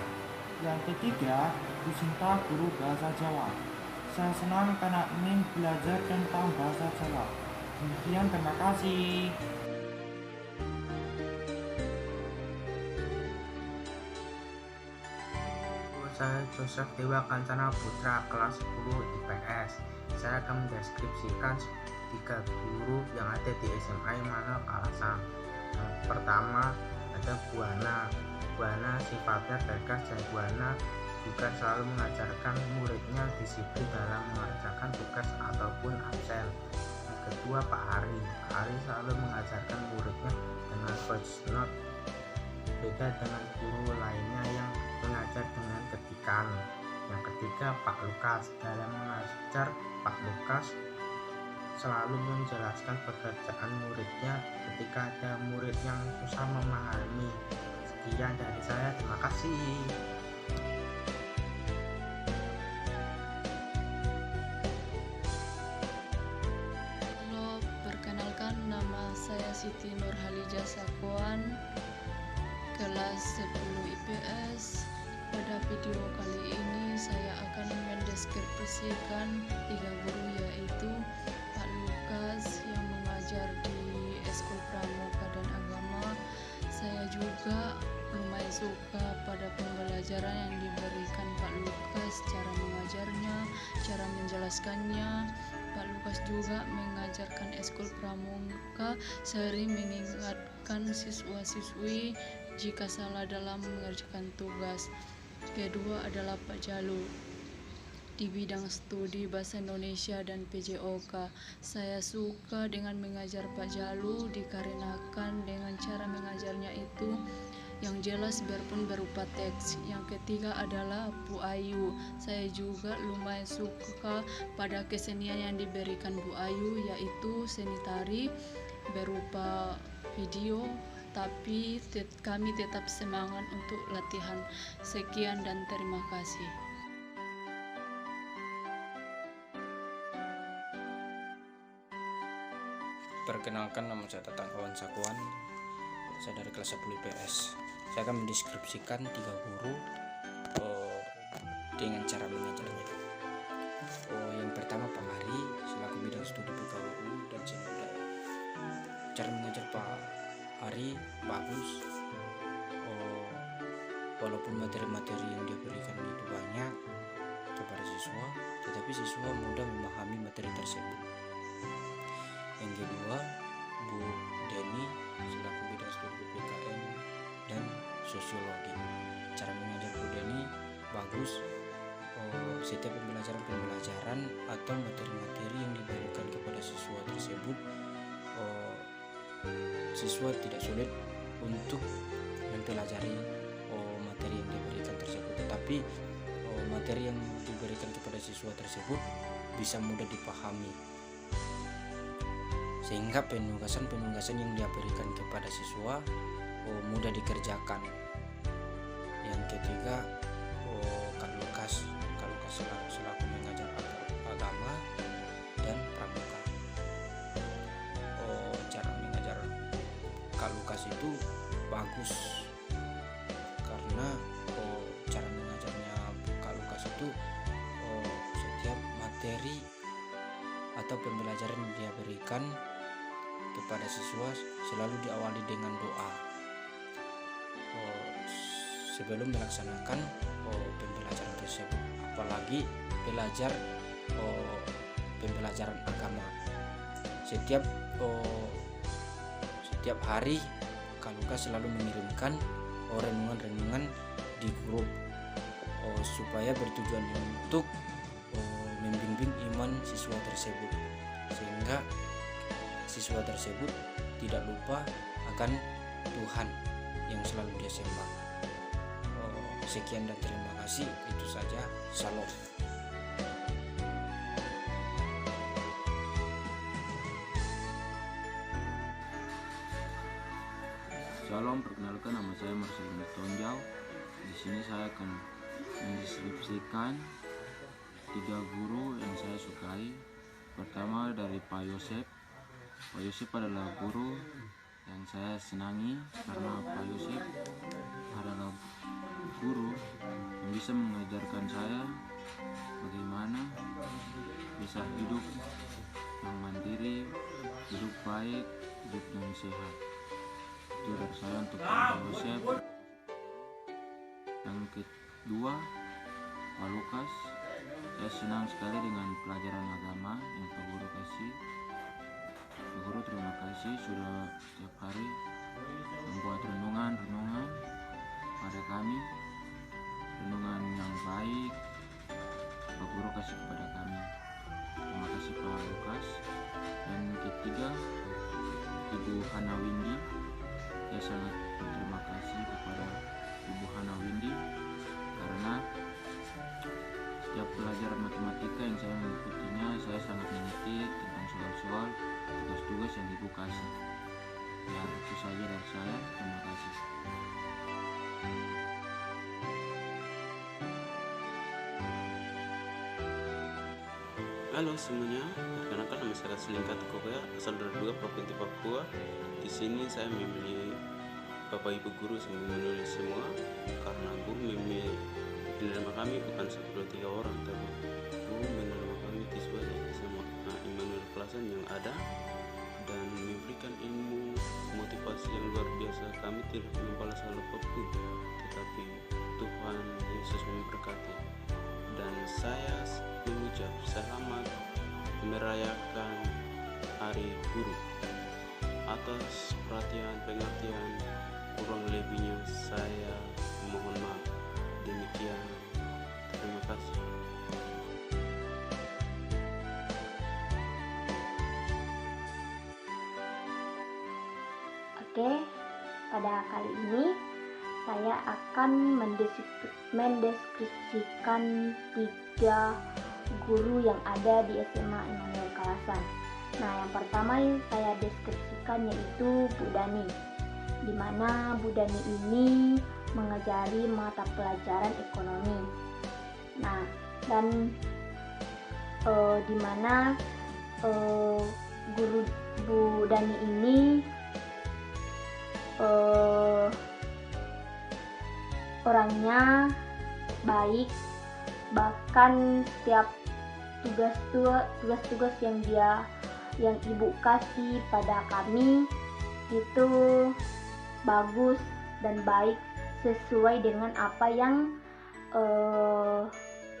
Yang ketiga, Bu Sinta, guru bahasa Jawa. Saya senang karena ingin belajar tentang bahasa Jawa. Demikian, terima kasih. Saya Joseph Dewa Kancana Putra, kelas 10 IPS. Saya akan mendeskripsikan 3 guru yang ada di SMA Immanuel Kalasan. Yang pertama ada Bu Hana. Bu Hana sifatnya tegas, dan Bu Hana juga selalu mengajarkan muridnya disiplin dalam mengerjakan tugas ataupun absen. Yang kedua Pak Ari. Pak Ari selalu mengajarkan muridnya dengan voice note, beda dengan guru lainnya yang mengajar dengan ketikan. Yang ketiga Pak Lukas. Dalam mengajar Pak Lukas selalu menjelaskan pekerjaan muridnya ketika ada murid yang susah memahami. Sekian dari saya, terima kasih. Halo, perkenalkan nama saya Siti Nurhalijah Sakuan, kelas 10 IPS. Pada video kali ini saya akan mendeskripsikan 3 guru, yaitu Pak Lukas yang mengajar di Eskul Pramuka dan Agama. Saya juga lumayan suka pada pembelajaran yang diberikan Pak Lukas, cara mengajarnya, cara menjelaskannya. Pak Lukas juga mengajarkan Eskul Pramuka, sering mengingatkan siswa-siswi jika salah dalam mengerjakan tugas. Kedua adalah Pak Jalu di bidang studi Bahasa Indonesia dan PJOK. Saya suka dengan mengajar Pak Jalu dikarenakan dengan cara mengajarnya itu yang jelas biarpun berupa teks. Yang ketiga adalah Bu Ayu. Saya juga lumayan suka pada kesenian yang diberikan Bu Ayu, yaitu seni tari berupa video, tapi kami tetap semangat untuk latihan. Sekian dan terima kasih. Perkenalkan, nama saya Tatang Kawan Sakuan. Saya dari kelas 10 IPS. Saya akan mendeskripsikan 3 guru dengan cara mengajarnya. Yang pertama Pak Hari selaku bidang studi PKWU dan seni budaya. Cara mengajar Pak Hari bagus, walaupun materi-materi yang dia berikan itu banyak kepada siswa, tetapi siswa mudah memahami materi tersebut. Yang kedua, Bu Deni selaku bidang studi PKN dan sosiologi. Cara mengajar Bu Deni bagus, setiap pembelajaran atau materi-materi yang diberikan kepada siswa tersebut, siswa tidak sulit untuk mempelajari materi yang diberikan tersebut, tetapi materi yang diberikan kepada siswa tersebut bisa mudah dipahami, sehingga penugasan yang dia berikan kepada siswa mudah dikerjakan. Yang ketiga, Kak Lukas selaku mengajar agama dan pramuka. Cara mengajar Kak Lukas itu bagus karena cara mengajarnya Kak Lukas itu setiap materi atau pembelajaran yang dia berikan kepada siswa selalu diawali dengan doa sebelum melaksanakan pembelajaran tersebut, apalagi pembelajaran agama. Setiap hari Kak Lukas selalu mengirimkan renungan-renungan di grup supaya bertujuan untuk membimbing iman siswa tersebut, sehingga siswa tersebut tidak lupa akan Tuhan yang selalu dia sembah. Sekian dan terima kasih, itu saja. Salam. Shalom, perkenalkan nama saya Marcelino Tonjau. Di sini saya akan mendeskripsikan 3 guru yang saya sukai. Pertama dari Pak Yosep. Pak Yosep adalah guru yang saya senangi karena Pak Yosep adalah guru yang bisa mengajarkan saya bagaimana bisa hidup yang mandiri, hidup baik, hidup yang sehat. Itu dari saya untuk Pak Yosep. Yang kedua, Pak Lukas. Saya senang sekali dengan pelajaran agama yang Pak Guru kasih. Pak Guru, terima kasih sudah setiap hari membuat renungan pada kami, renungan yang baik Pak Guru kasih kepada kami. Terima kasih Pak Lukas. Dan ketiga, Ibu Hana Windy. Saya sangat berterima kasih kepada Ibu Hana Windy karena setiap pelajaran matematika yang saya mengikutinya, saya sangat mengerti tentang soal-soal tugas-tugas yang Ibu kasih. Ya, itu saja dari saya. Terima kasih. Halo semuanya, perkenalkan nama saya Selingkat Korea, asal dari Duga, Provinsi Papua. Di sini saya memilih Bapak Ibu guru menulis semua, karena guru menerima kami bukan 1, 2, 3 orang, tapi guru menerima kami siswa dari SMA Immanuel Kalasan yang ada dan memberikan ilmu motivasi yang luar biasa. Kami tidak membalas hal apapun, tetapi Tuhan Yesus memberkati. Dan saya mengucap selamat merayakan Hari Guru. Atas perhatian pengertian kurang lebihnya saya mohon maaf. Demikian, terima kasih. Oke, pada kali ini saya akan mendeskripsikan 3 guru yang ada di SMA Immanuel Kalasan. Nah, yang pertama yang saya deskripsikan yaitu Bu Dani, di mana Bu Dani ini mengajari mata pelajaran ekonomi. Nah, dan di mana guru Bu Dani ini orangnya baik, bahkan setiap tugas-tugas yang ibu kasih pada kami itu bagus dan baik, sesuai dengan apa yang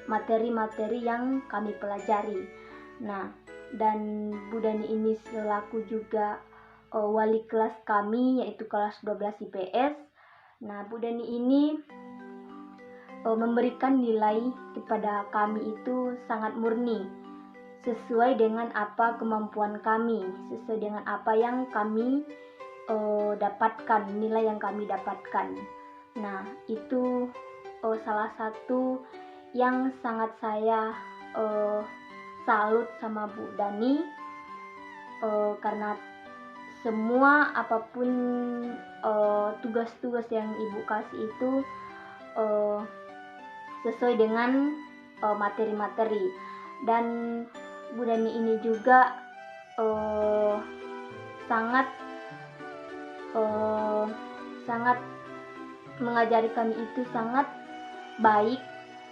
materi-materi yang kami pelajari. Nah, dan Bu Dani ini selaku juga wali kelas kami, yaitu kelas 12 IPS. Nah, Bu Dani ini memberikan nilai kepada kami itu sangat murni, sesuai dengan apa kemampuan kami, sesuai dengan apa yang kami dapatkan, nilai yang kami dapatkan. Nah, itu salah satu yang sangat saya salut sama Bu Dani, karena semua apapun tugas-tugas yang ibu kasih itu sesuai dengan materi-materi. Dan Bu Dani ini juga sangat mengajari kami itu sangat baik,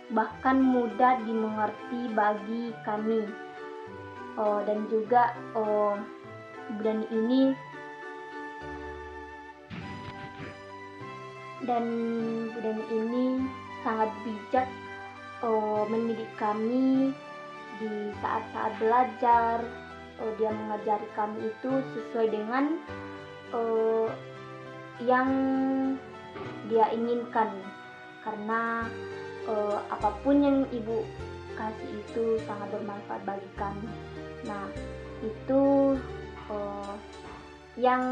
bahkan mudah dimengerti bagi kami. Dan juga Bu Dani ini sangat bijak mendidik kami di saat-saat belajar. Dia mengajari kami itu sesuai dengan yang dia inginkan, karena apapun yang ibu kasih itu sangat bermanfaat bagi kami. Nah, itu yang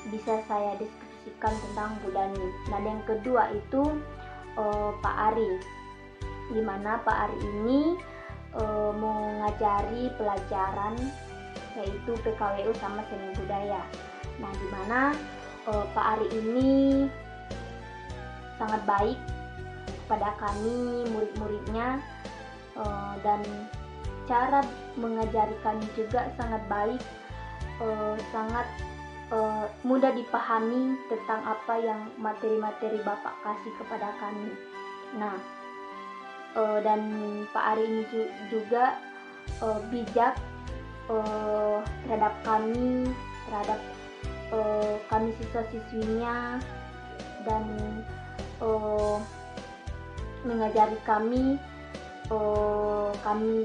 bisa saya deskripsikan tentang Bu Dani. Dan yang kedua itu Pak Ari, di mana Pak Ari ini mengajari pelajaran yaitu PKWU sama seni budaya. Nah, di mana Pak Ari ini sangat baik kepada kami murid-muridnya, dan cara mengajari kami juga sangat baik, sangat mudah dipahami tentang apa yang materi-materi Bapak kasih kepada kami. Nah, dan Pak Ari ini juga bijak terhadap kami siswa-siswinya, dan mengajari kami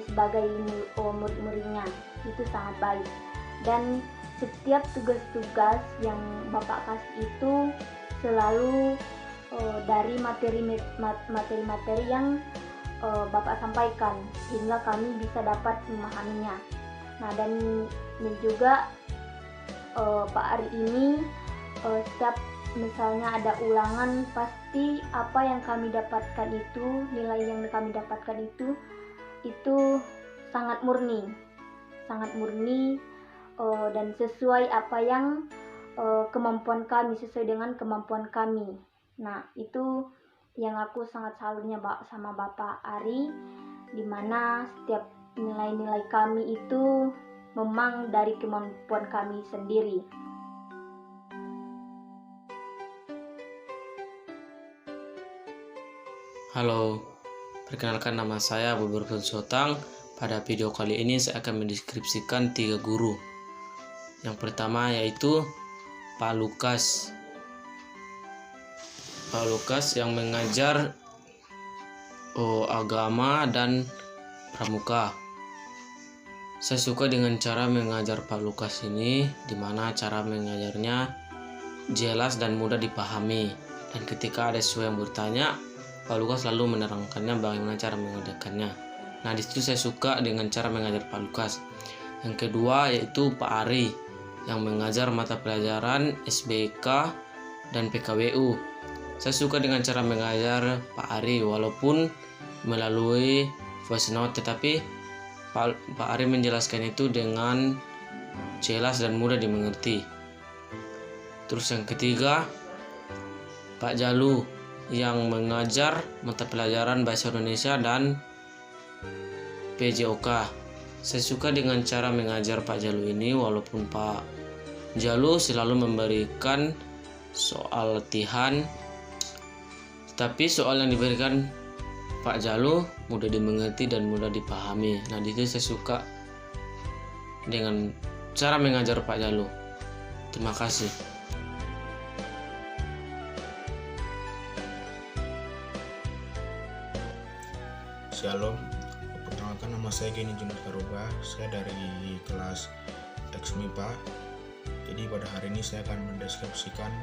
sebagai murid-muridnya itu sangat baik. Dan setiap tugas-tugas yang Bapak kasih itu selalu dari materi-materi yang Bapak sampaikan, sehingga kami bisa dapat memahaminya. Nah, dan juga Pak Ari ini setiap misalnya ada ulangan, pasti apa yang kami dapatkan itu, nilai yang kami dapatkan itu sangat murni, sangat murni dan sesuai apa yang kemampuan kami, sesuai dengan kemampuan kami. Nah, itu yang aku sangat salutnya sama Bapak Ari, dimana setiap nilai-nilai kami itu memang dari kemampuan kami sendiri. Halo, perkenalkan nama saya Bubur Sotang. Pada video kali ini saya akan mendeskripsikan 3 guru. Yang pertama yaitu Pak Lukas. Pak Lukas yang mengajar agama dan pramuka. Saya suka dengan cara mengajar Pak Lukas ini, dimana cara mengajarnya jelas dan mudah dipahami. Dan ketika ada siswa yang bertanya, Pak Lukas selalu menerangkannya bagaimana cara mengajarkannya. Nah, disitu saya suka dengan cara mengajar Pak Lukas. Yang kedua yaitu Pak Ari yang mengajar mata pelajaran SBK dan PKWU. Saya suka dengan cara mengajar Pak Ari walaupun melalui voice note, tetapi Pak Ari menjelaskan itu dengan jelas dan mudah dimengerti. Terus yang ketiga Pak Jalu yang mengajar mata pelajaran Bahasa Indonesia dan PJOK. Saya suka dengan cara mengajar Pak Jalu ini walaupun Pak Jalu selalu memberikan soal latihan, tetapi soal yang diberikan Pak Jalu mudah dimengerti dan mudah dipahami. Nah, itu saya suka dengan cara mengajar Pak Jalu. Terima kasih. Shalom, perkenalkan nama saya Geni Junior Karuba. Saya dari kelas MIPA. Jadi pada hari ini saya akan mendeskripsikan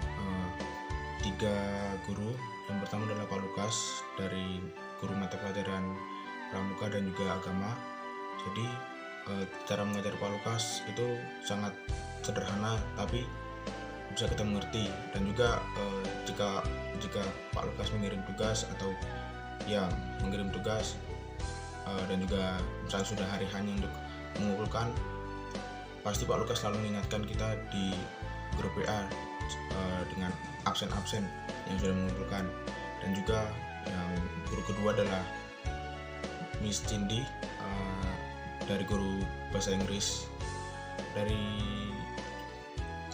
3 guru. Yang pertama adalah Pak Lukas dari guru mata pelajaran pramuka dan juga agama. Jadi cara mengajar Pak Lukas itu sangat sederhana tapi bisa kita mengerti. Dan juga jika Pak Lukas mengirim tugas atau mengirim tugas dan juga misalnya sudah hari hanya untuk mengumpulkan, pasti Pak Lukas selalu mengingatkan kita di grup WA dengan absen-absen yang sudah mengumpulkan. Dan juga yang guru kedua adalah Miss Cindy dari guru bahasa Inggris. Dari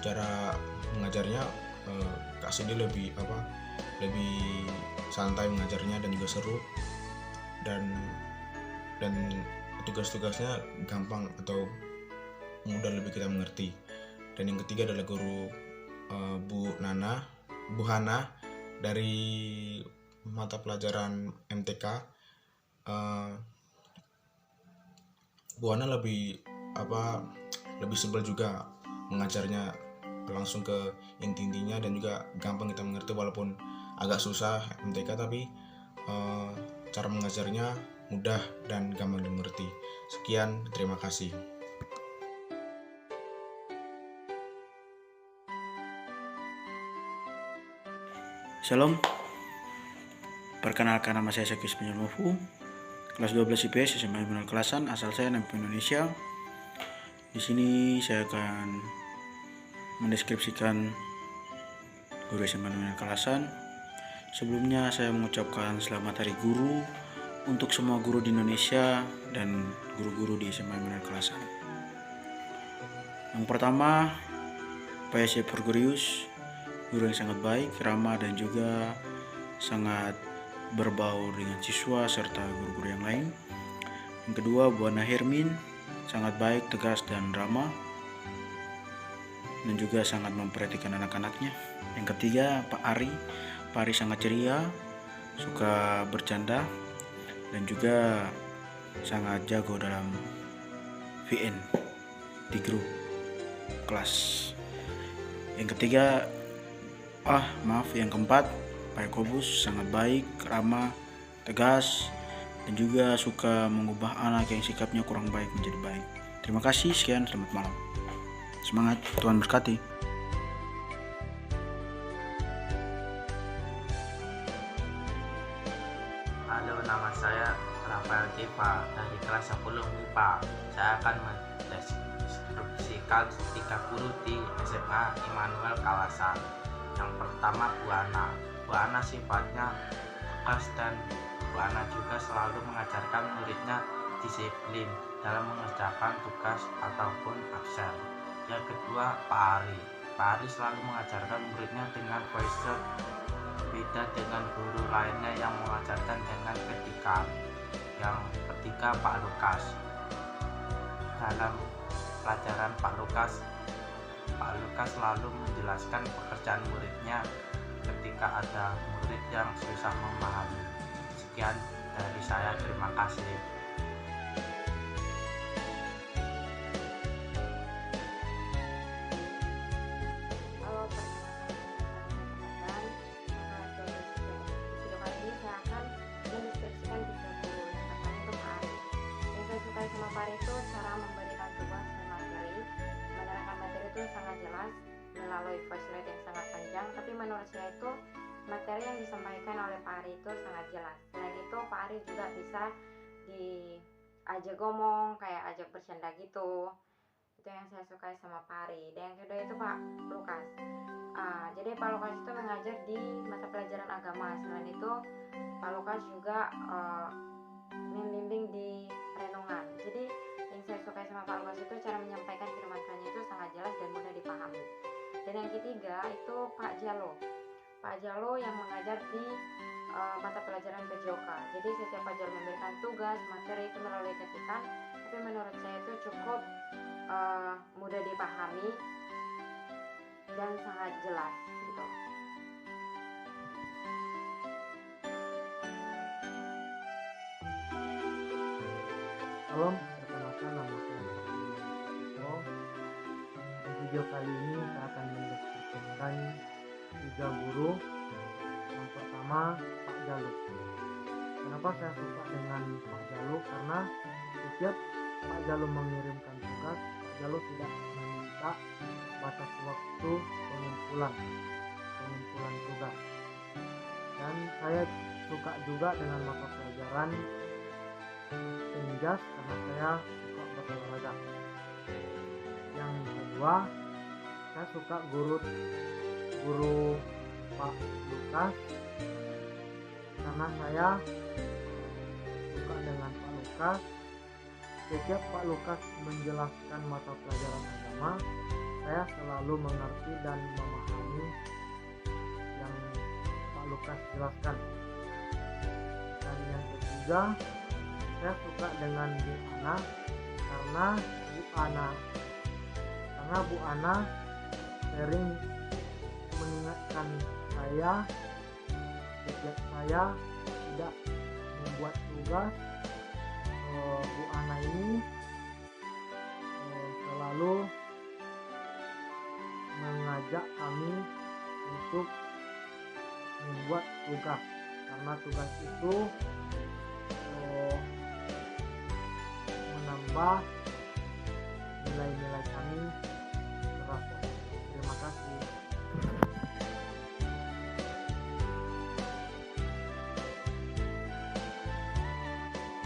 cara mengajarnya Kak Cindy lebih santai mengajarnya dan juga seru, dan tugas-tugasnya gampang atau mudah lebih kita mengerti. Dan yang ketiga adalah guru Bu Hana dari mata pelajaran MTK. Bu Hana lebih sebel juga mengajarnya, langsung ke inti-intinya dan juga gampang kita mengerti walaupun agak susah MTK, tapi cara mengajarnya mudah dan gampang dimengerti. Sekian, terima kasih. Shalom, perkenalkan nama saya Sekis Penyelmofu, kelas 12 IPS SMA Immanuel Kalasan, asal saya dari Indonesia. Di sini saya akan mendeskripsikan guru SMA Immanuel Kalasan. Sebelumnya saya mengucapkan selamat Hari Guru untuk semua guru di Indonesia dan guru-guru di SMA Immanuel Kalasan. Yang pertama, Pak Yosef Gregorius, guru yang sangat baik, ramah dan juga sangat berbaur dengan siswa serta guru-guru yang lain. Yang kedua, Bu Ana Hermin, sangat baik, tegas dan ramah dan juga sangat memperhatikan anak-anaknya. Yang ketiga, Pak Ari sangat ceria, suka bercanda dan juga sangat jago dalam VN di grup kelas. Yang ketiga, yang keempat, Pak Yakobus, sangat baik, ramah, tegas dan juga suka mengubah anak yang sikapnya kurang baik menjadi baik. Terima kasih, sekian, selamat malam. Semangat, Tuhan berkati. Halo, nama saya Rafael Tifa dari kelas 10 MIPA. Saya akan mendeskripsikan 3 guru di SMA Immanuel Kalasan. Yang pertama Bu Ana. Bu Ana sifatnya tegas dan Bu Ana juga selalu mengajarkan muridnya disiplin dalam mengerjakan tugas ataupun absen. Yang kedua Pak Ari. Pak Ari selalu mengajarkan muridnya dengan voice, beda dengan guru lainnya yang mengajarkan dengan ketikan. Yang ketiga Pak Lukas. Dalam pelajaran Pak Lukas selalu menjelaskan pekerjaan muridnya ketika ada murid yang susah memahami. Sekian dari saya, terima kasih. Pak Ari itu cara memberikan tugas dan materi, menerangkan materi itu sangat jelas melalui voice note yang sangat panjang, tapi menurut saya itu materi yang disampaikan oleh Pak Ari itu sangat jelas. Selain itu Pak Ari juga bisa diajak ngomong, kayak ajak bercanda gitu. Itu yang saya sukai sama Pak Ari. Dan yang kedua itu Pak Lukas. Jadi Pak Lukas itu mengajar di mata pelajaran agama. Selain itu Pak Lukas juga membimbing di renungan. Jadi yang saya sukai sama Pak Lukas itu cara menyampaikan firman Tuhannya itu sangat jelas dan mudah dipahami. Dan yang ketiga itu Pak Jalo. Pak Jalo yang mengajar di mata pelajaran PJOK. Jadi setiap Pak Jalo memberikan tugas, materi itu melalui ketikan, tapi menurut saya itu cukup mudah dipahami dan sangat jelas gitu. Salam, perkenalkan nama saya Sito. Di video kali ini saya akan mendeskripsikan 3 guru. Yang pertama Pak Jalu. Kenapa saya suka dengan Pak Jalu? Karena setiap Pak Jalu mengirimkan tugas, Pak Jalu tidak meminta batas waktu pengumpulan tugas. Dan saya suka juga dengan mata pelajaran Penjas karena saya suka berolahraga. Yang kedua, saya suka guru Pak Lukas karena saya suka dengan Pak Lukas. Setiap Pak Lukas menjelaskan mata pelajaran agama, saya selalu mengerti dan memahami yang Pak Lukas jelaskan. Dan yang ketiga, saya suka dengan Bu Ana karena Bu Ana sering mengingatkan saya setiap saya tidak membuat tugas. Bu Ana ini selalu mengajak kami untuk membuat tugas karena tugas itu menambah nilai-nilai kami terasa. Terima kasih.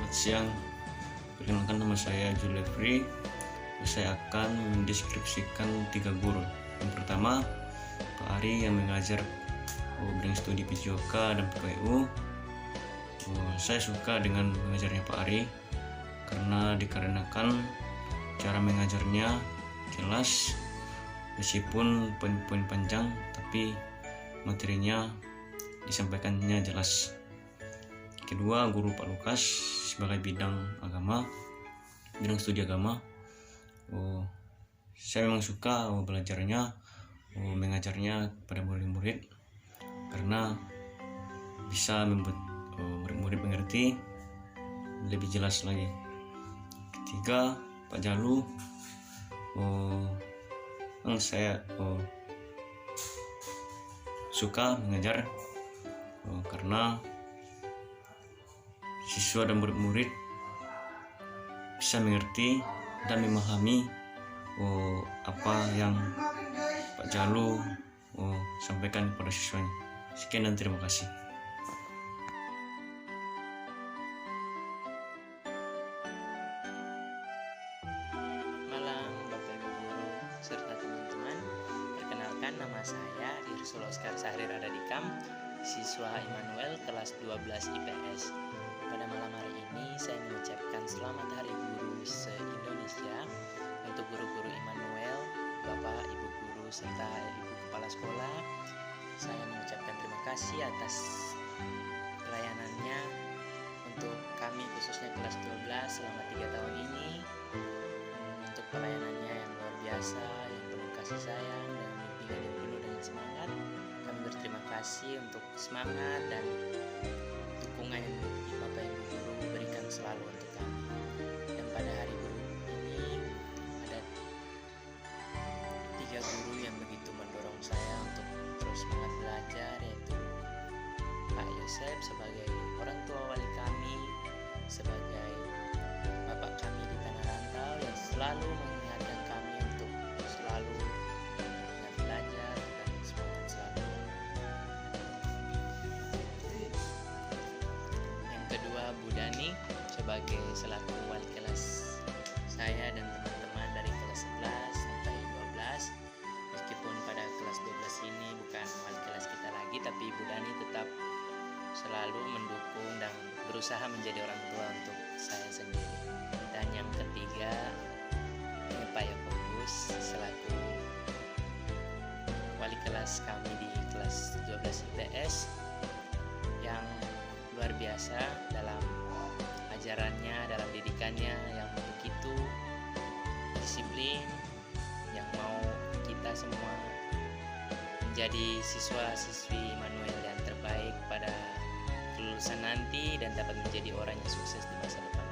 Selamat siang, perkenalkan nama saya Julefri. Saya akan mendeskripsikan 3 guru. Yang pertama Pak Ari yang mengajar bidang studi PJOK dan PKU. Saya suka dengan mengajarnya Pak Ari karena dikarenakan cara mengajarnya jelas, meskipun poin-poin panjang tapi materinya disampaikannya jelas. Kedua, guru Pak Lukas sebagai bidang studi agama. Saya memang suka belajarnya, mengajarnya pada murid-murid karena bisa membuat murid-murid mengerti lebih jelas lagi. Ketiga, Pak Jalu. Saya suka mengajar karena siswa dan murid-murid bisa mengerti dan memahami apa yang Pak Jalu sampaikan kepada siswanya. Sekian dan terima kasih. perkenalkan, nama saya Irsul Oskar Sahrir Adadikam, siswa Immanuel kelas 12 IPS. Pada malam hari ini saya mengucapkan selamat Hari Guru se-Indonesia untuk guru-guru Immanuel, Bapak, Ibu guru, serta Ibu Kepala Sekolah. Saya mengucapkan terima kasih atas pelayanannya untuk kami khususnya kelas 12 selama 3 tahun ini, untuk pelayanannya yang luar biasa, yang penuh kasih sayang dan bimbingan yang penuh dengan semangat. Kami berterima kasih untuk semangat dan dukungan yang Bapak Ibu guru berikan selalu untuk kami. Dan pada hari guru ini ada 3 guru yang begitu mendorong saya untuk terus semangat belajar, yaitu Pak Yosef sebagai orang tua wali kami, sebagai bapak kami di tanah rantau yang selalu mengingatkan kami untuk selalu ingat belajar dan semangat selalu. Yang kedua, Bu Dani sebagai selaku wali kelas saya dan teman-teman dari kelas 11 sampai 12. Meskipun pada kelas 12 ini bukan wali kelas kita lagi, tapi Bu Dani tetap selalu mendukung dan berusaha menjadi orang tua untuk saya sendiri. Dan yang ketiga, Pak Yakobus selaku wali kelas kami di kelas 12 IPS yang luar biasa dalam ajarannya, dalam didikannya yang begitu disiplin, yang mau kita semua menjadi siswa-siswi Immanuel yang terbaik pada kelulusan nanti dan dapat menjadi orang yang sukses di masa depan.